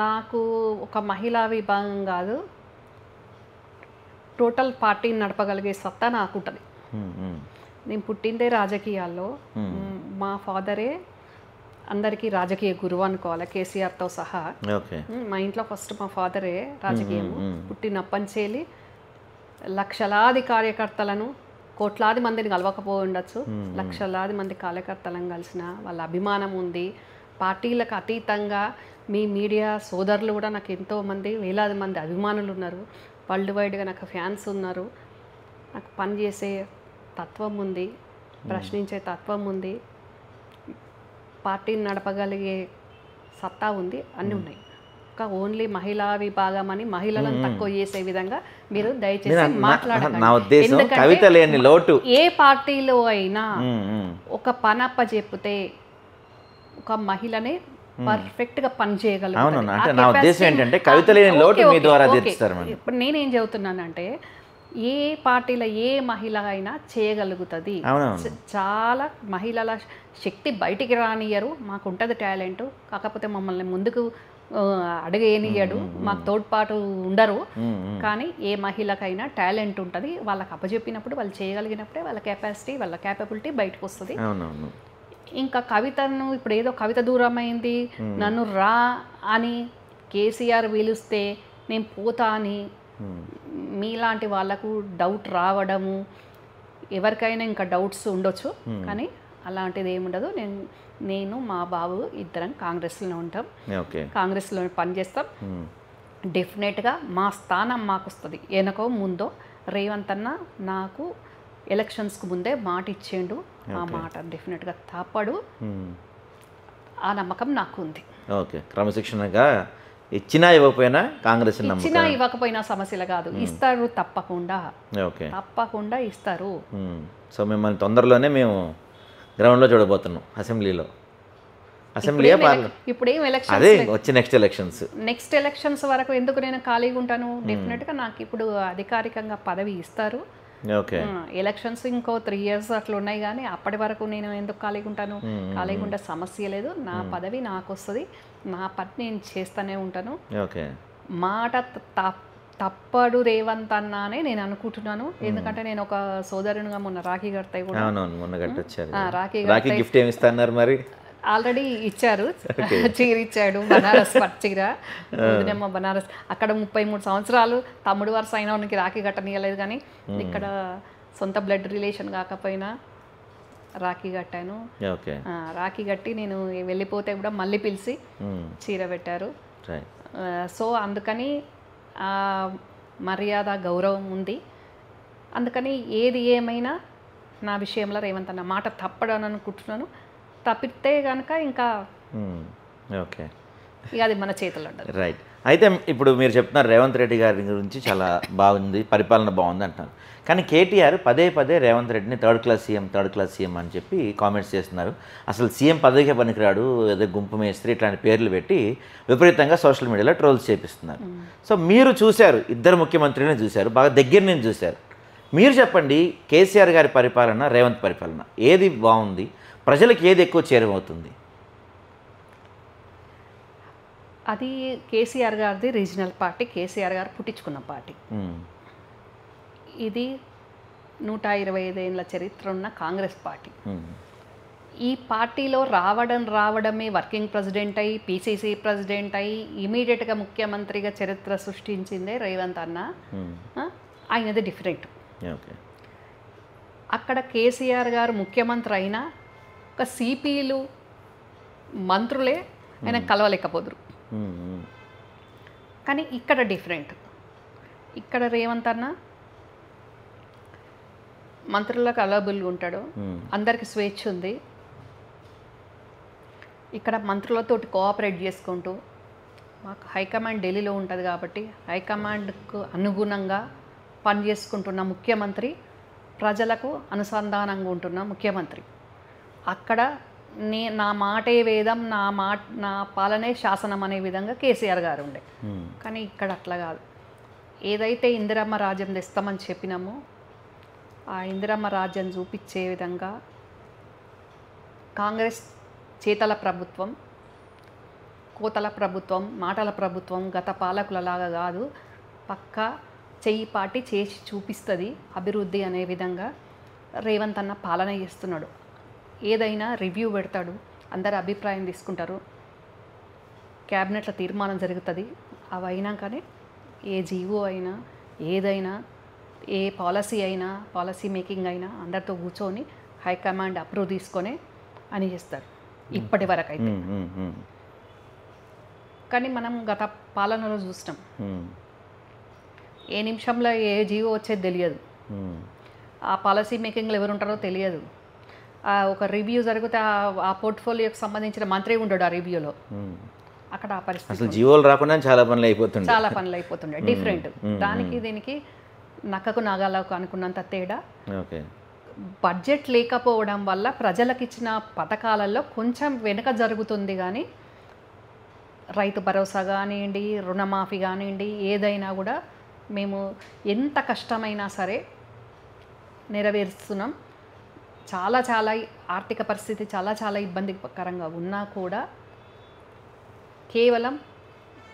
నాకు ఒక మహిళా విభాగం కాదు, టోటల్ పార్టీని నడపగలిగే సత్తా నాకు ఉంటుంది. నేను పుట్టిందే రాజకీయాల్లో. మా ఫాదరే అందరికీ రాజకీయ గురువు అనుకోవాలి, కేసీఆర్తో సహా. మా ఇంట్లో ఫస్ట్ మా ఫాదరే రాజకీయం. పుట్టినప్పంచేలి లక్షలాది కార్యకర్తలను, కోట్లాది మందిని కలవకపోయి ఉండొచ్చు, లక్షలాది మంది కార్యకర్తలను కలిసిన వాళ్ళ అభిమానం ఉంది. పార్టీలకు అతీతంగా మీ మీడియా సోదరులు కూడా నాకు ఎంతోమంది, వేలాది మంది అభిమానులు ఉన్నారు. వరల్డ్ వైడ్గా నాకు ఫ్యాన్స్ ఉన్నారు. నాకు పనిచేసే తత్వం ఉంది, ప్రశ్నించే తత్వం ఉంది, పార్టీని నడపగలిగే సత్తా ఉంది, అన్నీ ఉన్నాయి. ఒక ఓన్లీ మహిళా విభాగం అని మహిళలను తక్కువ చేసే విధంగా మీరు దయచేసి మాట్లాడకండి. ఏ పార్టీలో అయినా ఒక పనప్ప చెప్తే ఒక మహిళనే పర్ఫెక్ట్గా పని చేయగలుగుతారు. ఇప్పుడు నేనేం చెబుతున్నానంటే ఏ పార్టీలో ఏ మహిళ అయినా చేయగలుగుతుంది. చాలా మహిళల శక్తి బయటికి రానియరు, మాకు ఉంటుంది టాలెంట్, కాకపోతే మమ్మల్ని ముందుకు అడుగేనియడు, మాకు తోడ్పాటు ఉండరు. కానీ ఏ మహిళకైనా టాలెంట్ ఉంటుంది, వాళ్ళకి అప్పచెప్పినప్పుడు వాళ్ళు చేయగలిగినప్పుడే వాళ్ళ కెపాసిటీ వాళ్ళ క్యాపబిలిటీ బయటకు వస్తుంది. అవునవును. ఇంకా కవితను ఇప్పుడు ఏదో కవిత దూరమైంది నన్ను రా అని కేసీఆర్ పిలిస్తే నేను పోతా అని మీలాంటి వాళ్ళకు డౌట్ రావడము, ఎవరికైనా ఇంకా డౌట్స్ ఉండొచ్చు, కానీ అలాంటిది ఏముండదు. నేను మా బాబు ఇద్దరం కాంగ్రెస్లో ఉంటాం, కాంగ్రెస్లో పనిచేస్తాం. డెఫినెట్గా మా స్థానం మాకు వస్తుంది. వెనకో ముందో రేవంత్ అన్న నాకు ఎలక్షన్స్కు ముందే మాట ఇచ్చేండు, ఆ మాట డెఫినెట్గా తప్పడు, ఆ నమ్మకం నాకు ఉంది. ఓకే, క్రమశిక్షణగా ఇచ్చినా ఇవ్వకపోయినా కాంగ్రెస్ ఇచ్చినా ఇవ్వకపోయినా సమస్యలు కాదు, ఇస్తారు తప్పకుండా. ఓకే, తప్పకుండా ఇస్తారు. సో మిమ్మల్ని తొందరలోనే మేము గ్రౌండ్లో చూడబోతున్నాం, అసెంబ్లీలో. అసెంబ్లీ ఇప్పుడేం ఎలక్షన్ అదే వచ్చి నెక్స్ట్ ఎలక్షన్స్ వరకు ఎందుకు నేను ఖాళీగా ఉంటాను? డెఫినెట్గా నాకు ఇప్పుడు అధికారికంగా పదవి ఇస్తారు. ఓకే, ఎలక్షన్స్ ఇంకో 3 years అట్లా ఉన్నాయి, కానీ అప్పటి వరకు నేను ఎందుకు ఖాళీగా ఉంటాను? ఖాళీగా ఉండే సమస్య లేదు. నా పదవి నాకు వస్తుంది, నా పని నేను చేస్తూనే ఉంటాను. ఓకే, మాట తప్పడు రేవంత్ అన్నానే నేను అనుకుంటున్నాను. ఎందుకంటే నేను ఒక సోదరునిగా మొన్న రాఖీ కడతాయి కూడా, రాఖీ గిఫ్ట్ ఏమి ఇస్తున్నారు మరి? ఆల్రెడీ ఇచ్చారు, చీర ఇచ్చాడు, బనారస్ పట్టు చీర. వదినేమో బనారస్, అక్కడ 33 సంవత్సరాలు తమ్ముడు వరుస అయిన వానికి రాఖీ కట్టనీయలేదు, కానీ ఇక్కడ సొంత బ్లడ్ రిలేషన్ కాకపోయినా రాఖీ కట్టాను. రాఖీ కట్టి నేను వెళ్ళిపోతే కూడా మళ్ళీ పిలిచి చీర పెట్టారు. సో అందుకని మర్యాద గౌరవం ఉంది. అందుకని ఏది ఏమైనా నా విషయంలో రేవంత్ అన్న మాట తప్పడని అనుకుంటున్నాను. తప్పితే కనుక ఇంకా ఓకే, ఇక అది మన చేతుల్లో ఉండదు. రైట్. అయితే ఇప్పుడు మీరు చెప్తున్నారు రేవంత్ రెడ్డి గారి గురించి చాలా బాగుంది, పరిపాలన బాగుంది అంటున్నారు. కానీ కేటీఆర్ పదే రేవంత్ రెడ్డిని థర్డ్ క్లాస్ సీఎం అని చెప్పి కామెంట్స్ చేస్తున్నారు. అసలు సీఎం పదవికే పనికిరాడు, ఏదో గుంపు మేస్త్రి ఇట్లాంటి పేర్లు పెట్టి విపరీతంగా సోషల్ మీడియాలో ట్రోల్స్ చేపిస్తున్నారు. సో మీరు చూశారు, ఇద్దరు ముఖ్యమంత్రిని చూశారు, బాగా దగ్గర నుంచి చూశారు. మీరు చెప్పండి, కేసీఆర్ గారి పరిపాలన, రేవంత్ పరిపాలన ఏది బాగుంది, ప్రజలకు ఏది ఎక్కువ చేరువవుతుంది? అది కేసీఆర్ గారిది రీజనల్ పార్టీ, కేసీఆర్ గారు పుట్టించుకున్న పార్టీ. ఇది 125 ఏళ్ళ చరిత్ర ఉన్న కాంగ్రెస్ పార్టీ. ఈ పార్టీలో రావడమే వర్కింగ్ ప్రెసిడెంట్ అయ్యి, పిసిసి ప్రెసిడెంట్ అయ్యి, ఇమీడియట్గా ముఖ్యమంత్రిగా చరిత్ర సృష్టించిందే రేవంత్ అన్న. ఆయనది డిఫరెంట్. అక్కడ కేసీఆర్ గారు ముఖ్యమంత్రి అయినా ఒక సిపిలు మంత్రులే ఆయన కలవలేకపోదురు. కానీ ఇక్కడ డిఫరెంట్. ఇక్కడ రేవంత్ అన్న మంత్రులకు అవైలబుల్గా ఉంటాడు, అందరికి స్వేచ్ఛ ఉంది. ఇక్కడ మంత్రులతోటి కోఆపరేట్ చేసుకుంటూ, మాకు హైకమాండ్ ఢిల్లీలో ఉంటుంది కాబట్టి హైకమాండ్కు అనుగుణంగా పనిచేసుకుంటున్న ముఖ్యమంత్రి, ప్రజలకు అనుసంధానంగా ఉంటున్న ముఖ్యమంత్రి. అక్కడ నా మాటే వేదం, నా పాలనే శాసనం అనే విధంగా కేసీఆర్ గారు ఉండే. కానీ ఇక్కడ అట్లా కాదు. ఏదైతే ఇందిరమ్మ రాజ్యం తెస్తామని చెప్పినామో ఆ ఇందిరమ్మ రాజ్యం చూపించే విధంగా కాంగ్రెస్ చేతల ప్రభుత్వం, కోతల ప్రభుత్వం, మాటల ప్రభుత్వం గత పాలకులలాగా కాదు, పక్కా చెయ్యి పాటి చేసి చూపిస్తుంది అభివృద్ధి అనే విధంగా రేవంత్ అన్న పాలన చేస్తున్నాడు. ఏదైనా రివ్యూ పెడతాడు, అందరు అభిప్రాయం తీసుకుంటారు, క్యాబినెట్లో తీర్మానం జరుగుతుంది. అవి అయినాకనే ఏ జీవో అయినా, ఏదైనా, ఏ పాలసీ మేకింగ్ అయినా అందరితో కూర్చొని హైకమాండ్ అప్రూవ్ తీసుకొని అని చేస్తారు ఇప్పటి వరకు అయితే. కానీ మనం గత పాలనలో చూస్తాం, ఏ నిమిషంలో ఏ జీవో వచ్చేది తెలియదు, ఆ పాలసీ మేకింగ్లో ఎవరు ఉంటారో తెలియదు. ఒక రివ్యూ జరిగితే ఆ పోర్ట్ఫోలియోకి సంబంధించిన మంత్రి ఉంటాడు ఆ రివ్యూలో. అక్కడ ఆ పరిస్థితి జీవోలు రాకుండా చాలా పనులు అయిపోతుండే. డిఫరెంట్. దానికి దీనికి నక్కకు నాగాలకు అనుకున్నంత తేడా. బడ్జెట్ లేకపోవడం వల్ల ప్రజలకు ఇచ్చిన పథకాలలో కొంచెం వెనుక జరుగుతుంది. కానీ రైతు భరోసా కానివ్వండి, రుణమాఫీ కానివ్వండి, ఏదైనా కూడా మేము ఎంత కష్టమైనా సరే నెరవేరుస్తున్నాం. చాలా ఆర్థిక పరిస్థితి చాలా ఇబ్బందికరంగా ఉన్నా కూడా కేవలం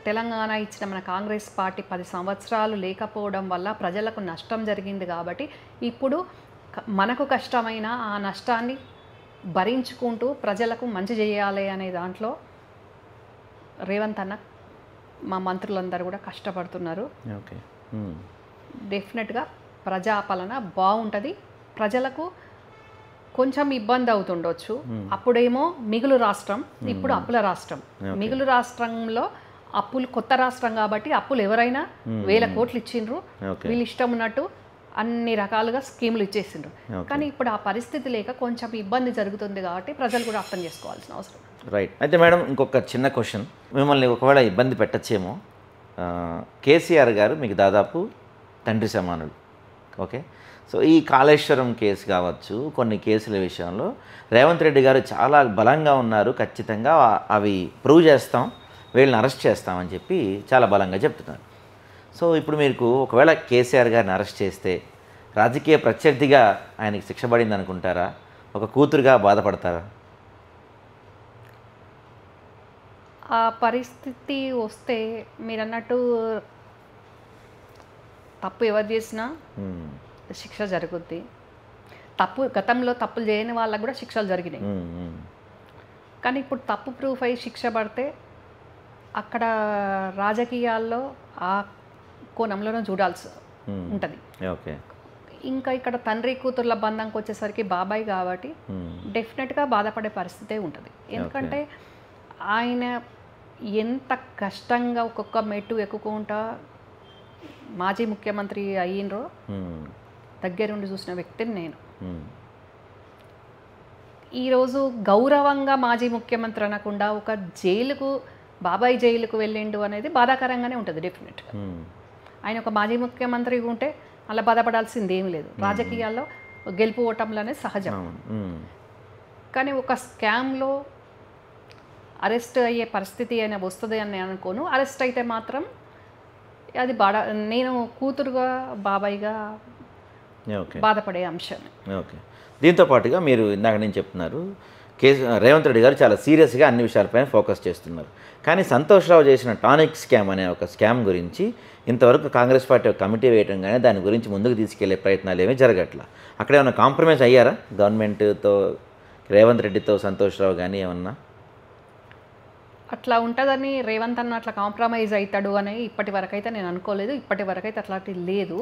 తెలంగాణ ఇచ్చిన మన కాంగ్రెస్ పార్టీ 10 సంవత్సరాలు లేకపోవడం వల్ల ప్రజలకు నష్టం జరిగింది కాబట్టి ఇప్పుడు మనకు కష్టమైన ఆ నష్టాన్ని భరించుకుంటూ ప్రజలకు మంచి చేయాలి అనే దాంట్లో రేవంత్ అన్న మా మంత్రులందరూ కూడా కష్టపడుతున్నారు. ఓకే. డెఫినెట్గా ప్రజాపాలన బాగుంటుంది. ప్రజలకు కొంచెం ఇబ్బంది అవుతుండొచ్చు. అప్పుడేమో మిగులు రాష్ట్రం, ఇప్పుడు అప్పుల రాష్ట్రం. మిగులు రాష్ట్రంలో అప్పులు, కొత్త రాష్ట్రం కాబట్టి అప్పులు ఎవరైనా 1000 కోట్లు ఇచ్చిండ్రు, వీళ్ళు ఇష్టం ఉన్నట్టు అన్ని రకాలుగా స్కీములు ఇచ్చేసిండ్రు. కానీ ఇప్పుడు ఆ పరిస్థితి లేక కొంచెం ఇబ్బంది జరుగుతుంది కాబట్టి ప్రజలు కూడా అర్థం చేసుకోవాల్సిన అవసరం. రైట్. అయితే మేడం ఇంకొక చిన్న క్వశ్చన్, మిమ్మల్ని ఒకవేళ ఇబ్బంది పెట్టచ్చేమో. కేసీఆర్ గారు మీకు దాదాపు తండ్రి సమానులు. ఓకే. సో ఈ కాళేశ్వరం కేసు కావచ్చు, కొన్ని కేసుల విషయంలో రేవంత్ రెడ్డి గారు చాలా బలంగా ఉన్నారు, ఖచ్చితంగా అవి ప్రూవ్ చేస్తాం, వీళ్ళని అరెస్ట్ చేస్తామని చెప్పి చాలా బలంగా చెప్తున్నారు. సో ఇప్పుడు మీకు ఒకవేళ కేసీఆర్ గారిని అరెస్ట్ చేస్తే రాజకీయ ప్రత్యర్థిగా ఆయనకి శిక్ష పడింది అనుకుంటారా, ఒక కూతురుగా బాధపడతారా? ఆ పరిస్థితి వస్తే మీరు అన్నట్టు తప్పు ఎవరు చేసినా శిక్ష జరుగుద్ది. గతంలో తప్పులు చేయని వాళ్ళకు కూడా శిక్షలు జరిగినాయి. కానీ ఇప్పుడు తప్పు ప్రూఫ్ అయ్యి శిక్ష పడితే అక్కడ రాజకీయాల్లో ఆ కోణంలోనే చూడాల్సి ఉంటుంది. ఓకే. ఇంకా ఇక్కడ తండ్రి కూతుర్ల బంధంకి వచ్చేసరికి బాబాయ్ కాబట్టి డెఫినెట్గా బాధపడే పరిస్థితే ఉంటుంది. ఎందుకంటే ఆయన ఎంత కష్టంగా ఒక్కొక్క మెట్టు ఎక్కుకుంటా మాజీ ముఖ్యమంత్రి అయ్యిండ్రో దగ్గరుండి చూసిన వ్యక్తిని నేను. ఈరోజు గౌరవంగా మాజీ ముఖ్యమంత్రి అనకుండా ఒక జైలుకు, బాబాయ్ జైలుకు వెళ్ళిండు అనేది బాధాకరంగానే ఉంటుంది డెఫినెట్గా. ఆయన ఒక మాజీ ముఖ్యమంత్రి ఉంటే అలా బాధపడాల్సింది ఏమీ లేదు. రాజకీయాల్లో గెలుపు ఓటములు అనేది సహజం. కానీ ఒక స్కామ్లో అరెస్ట్ అయ్యే పరిస్థితి అయినా వస్తుంది అని నేను అనుకోను. అరెస్ట్ అయితే మాత్రం అది నేను కూతురుగా, బాబాయ్గా బాధపడే అంశం. ఓకే. దీంతో పాటుగా మీరు ఇందాక నేను చెప్తున్నారు, రేవంత్ రెడ్డి గారు చాలా సీరియస్గా అన్ని విషయాలపైన ఫోకస్ చేస్తున్నారు. కానీ సంతోష్ రావు చేసిన టానిక్ స్కామ్ అనే ఒక స్కామ్ గురించి ఇంతవరకు కాంగ్రెస్ పార్టీ ఒక కమిటీ వేయడం కానీ దాని గురించి ముందుకు తీసుకెళ్లే ప్రయత్నాలు ఏమీ జరగట్లా. అక్కడ ఏమైనా కాంప్రమైజ్ అయ్యారా గవర్నమెంట్తో, రేవంత్ రెడ్డితో సంతోష్ రావు కానీ ఏమన్నా? అట్లా ఉంటుందని రేవంత్ అన్న అట్లా కాంప్రమైజ్ అవుతాడు అని ఇప్పటి వరకు అయితే నేను అనుకోలేదు. ఇప్పటి వరకు అయితే అట్లాంటి లేదు.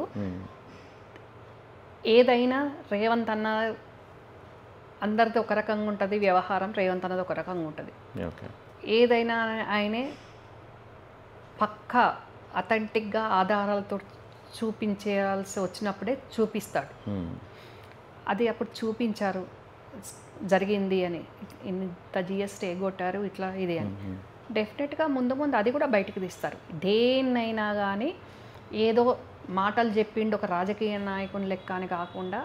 ఏదైనా రేవంత్ అన్న అందరిది ఒక రకంగా ఉంటుంది వ్యవహారం, రేవంత్ అన్నది ఒక రకంగా ఉంటుంది. ఏదైనా ఆయనే పక్కా అథెంటిక్గా ఆధారాలతో చూపించాల్సి వచ్చినప్పుడే చూపిస్తాడు. అది అప్పుడు చూపించారు జరిగింది అని, ఇంత జిఎస్టీ ఎగ్గొట్టారు ఇట్లా ఇది అని. డెఫినెట్గా ముందు ముందు అది కూడా బయటకు తీస్తారు. దేన్నైనా కానీ ఏదో మాటలు చెప్పిండు ఒక రాజకీయ నాయకుని లెక్క అని కాకుండా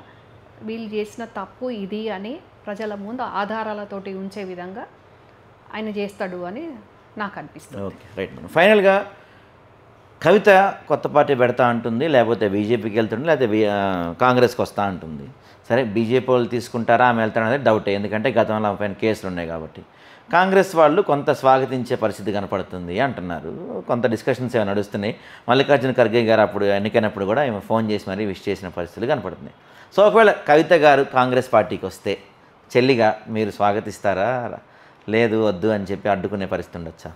వీళ్ళు చేసిన తప్పు ఇది అని ప్రజల ముందు ఆధారాలతోటి ఉంచే విధంగా ఆయన చేస్తాడు అని నాకు అనిపిస్తుంది. Okay, right madam. ఫైనల్గా కవిత కొత్త పార్టీ పెడతా అంటుంది, లేకపోతే బీజేపీకి వెళ్తుంది, లేకపోతే కాంగ్రెస్కి వస్తూ ఉంటుంది. సరే, బీజేపీ వాళ్ళు తీసుకుంటారా, ఆమె వెళ్తారనేది డౌటే, ఎందుకంటే గతంలో ఆమె పైన కేసులు ఉన్నాయి కాబట్టి. కాంగ్రెస్ వాళ్ళు కొంత స్వాగతించే పరిస్థితి కనపడుతుంది అంటున్నారు. కొంత డిస్కషన్స్ ఏమైనా నడుస్తున్నాయి. మల్లికార్జున ఖర్గే గారు అప్పుడు ఎన్నికైనప్పుడు కూడా ఏమో ఫోన్ చేసి మరీ విష్ చేసిన పరిస్థితులు కనపడుతున్నాయి. సో ఒకవేళ కవిత గారు కాంగ్రెస్ పార్టీకి వస్తే చెల్లిగా మీరు స్వాగతిస్తారా, లేదు వద్దు అని చెప్పి అడ్డుకునే పరిస్థితి ఉండొచ్చా?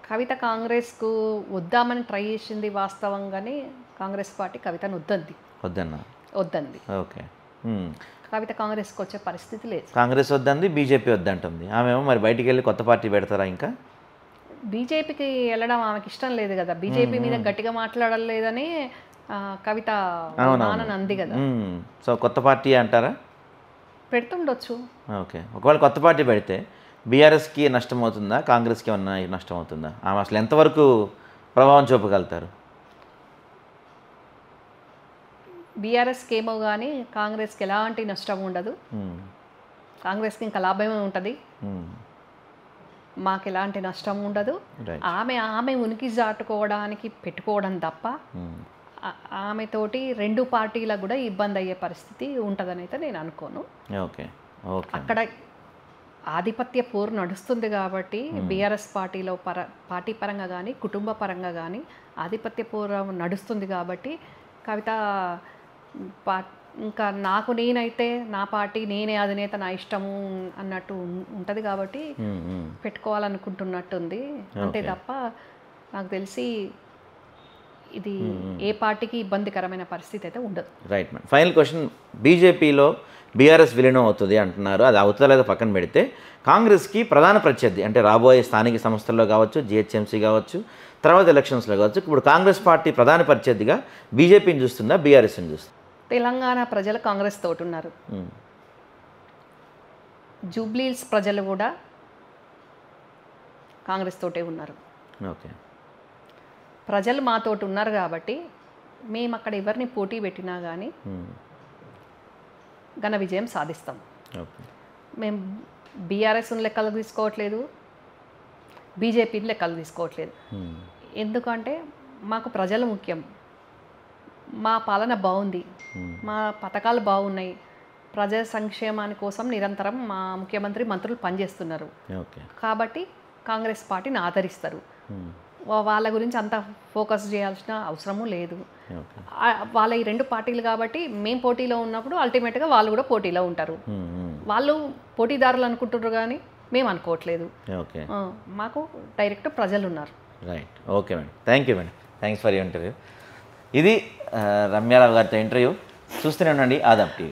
కవిత కాంగ్రెస్కు వద్దామని ట్రై చేసింది వాస్తవంగానే. కాంగ్రెస్ పార్టీ కవితను వద్దంది. ఓకే. కవిత కాంగ్రెస్కి వచ్చే పరిస్థితి లేదు. కాంగ్రెస్ వద్దంది, బీజేపీ వద్దంటుంది. ఆమెమో మరి బయటికి వెళ్ళి కొత్త పార్టీ పెడతారా? ఇంకా బీజేపీకి వెళ్ళడం ఆమెకి ఇష్టం లేదు కదా. బీజేపీ మీద గట్టిగా మాట్లాడలేదని కవిత అంది కదా. సో కొత్త పార్టీ అంటారా? పెడుతుండొచ్చు. ఓకే. ఒకవేళ కొత్త పార్టీ పెడితే బీఆర్ఎస్కి నష్టం అవుతుందా, కాంగ్రెస్కి ఏమన్నా నష్టం అవుతుందా? ఆమె అసలు ఎంతవరకు ప్రభావం చూపగలుగుతారు? బీఆర్ఎస్కి ఏమో కానీ కాంగ్రెస్కి ఎలాంటి నష్టం ఉండదు. కాంగ్రెస్కి ఇంకా లాభమే ఉంటుంది, మాకు ఎలాంటి నష్టం ఉండదు. ఆమె ఉనికి చాటుకోవడానికి పెట్టుకోవడం తప్ప ఆమెతోటి రెండు పార్టీలకు కూడా ఇబ్బంది అయ్యే పరిస్థితి ఉంటుందని అయితే నేను అనుకోను. ఓకే. ఆధిపత్య పోరు నడుస్తుంది కాబట్టి బీఆర్ఎస్ పార్టీ పరంగా కానీ కుటుంబ పరంగా కానీ ఆధిపత్య పోరు నడుస్తుంది కాబట్టి కవిత పా ఇంకా నాకు నేనైతే నా పార్టీ నేనే అధినేత నా ఇష్టము అన్నట్టు ఉంటుంది కాబట్టి పెట్టుకోవాలనుకుంటున్నట్టుంది అంతే తప్ప నాకు తెలిసి ఇది ఏ పార్టీకి ఇబ్బందికరమైన పరిస్థితి అయితే ఉండదు. Right madam. ఫైనల్ క్వశ్చన్, బీజేపీలో బీఆర్ఎస్ విలీనం అవుతుంది అంటున్నారు, అది అవుతుందో లేదో పక్కన పెడితే కాంగ్రెస్కి ప్రధాన ప్రత్యర్థి అంటే రాబోయే స్థానిక సంస్థల్లో కావచ్చు, జిహెచ్ఎంసీ కావచ్చు, తర్వాత ఎలక్షన్స్లో కావచ్చు, ఇప్పుడు కాంగ్రెస్ పార్టీ ప్రధాన ప్రత్యర్థిగా బీజేపీని చూస్తుందా బీఆర్ఎస్ని చూస్తుందా? తెలంగాణ ప్రజలు కాంగ్రెస్ తోటి ఉన్నారు, జూబ్లీహిల్స్ ప్రజలు కూడా కాంగ్రెస్ తోటే ఉన్నారు. ఓకే, ప్రజలు మాతోటి ఉన్నారు కాబట్టి మేము అక్కడ ఎవరిని పోటీ పెట్టినా కానీ ఘన విజయం సాధిస్తాం. మేము బీఆర్ఎస్ని లెక్కలు తీసుకోవట్లేదు, బీజేపీని లెక్కలు తీసుకోవట్లేదు. ఎందుకంటే మాకు ప్రజలు ముఖ్యం, మా పాలన బాగుంది, మా పథకాలు బాగున్నాయి, ప్రజా సంక్షేమాని కోసం నిరంతరం మా ముఖ్యమంత్రి మంత్రులు పనిచేస్తున్నారు కాబట్టి కాంగ్రెస్ పార్టీని ఆదరిస్తారు. వాళ్ళ గురించి అంత ఫోకస్ చేయాల్సిన అవసరము లేదు. వాళ్ళ ఈ రెండు పార్టీలు కాబట్టి మేము పోటీలో ఉన్నప్పుడు అల్టిమేట్గా వాళ్ళు కూడా పోటీలో ఉంటారు. వాళ్ళు పోటీదారులు అనుకుంటున్నారు కానీ మేము అనుకోవట్లేదు. మాకు డైరెక్ట్ ప్రజలు ఉన్నారు. Right, okay madam, thank you madam, thanks for your interview. ఇది రమ్యారావు గారితో ఇంటర్వ్యూ. చూస్తూనే ఉండండి ఆదాబ్ టీవీ.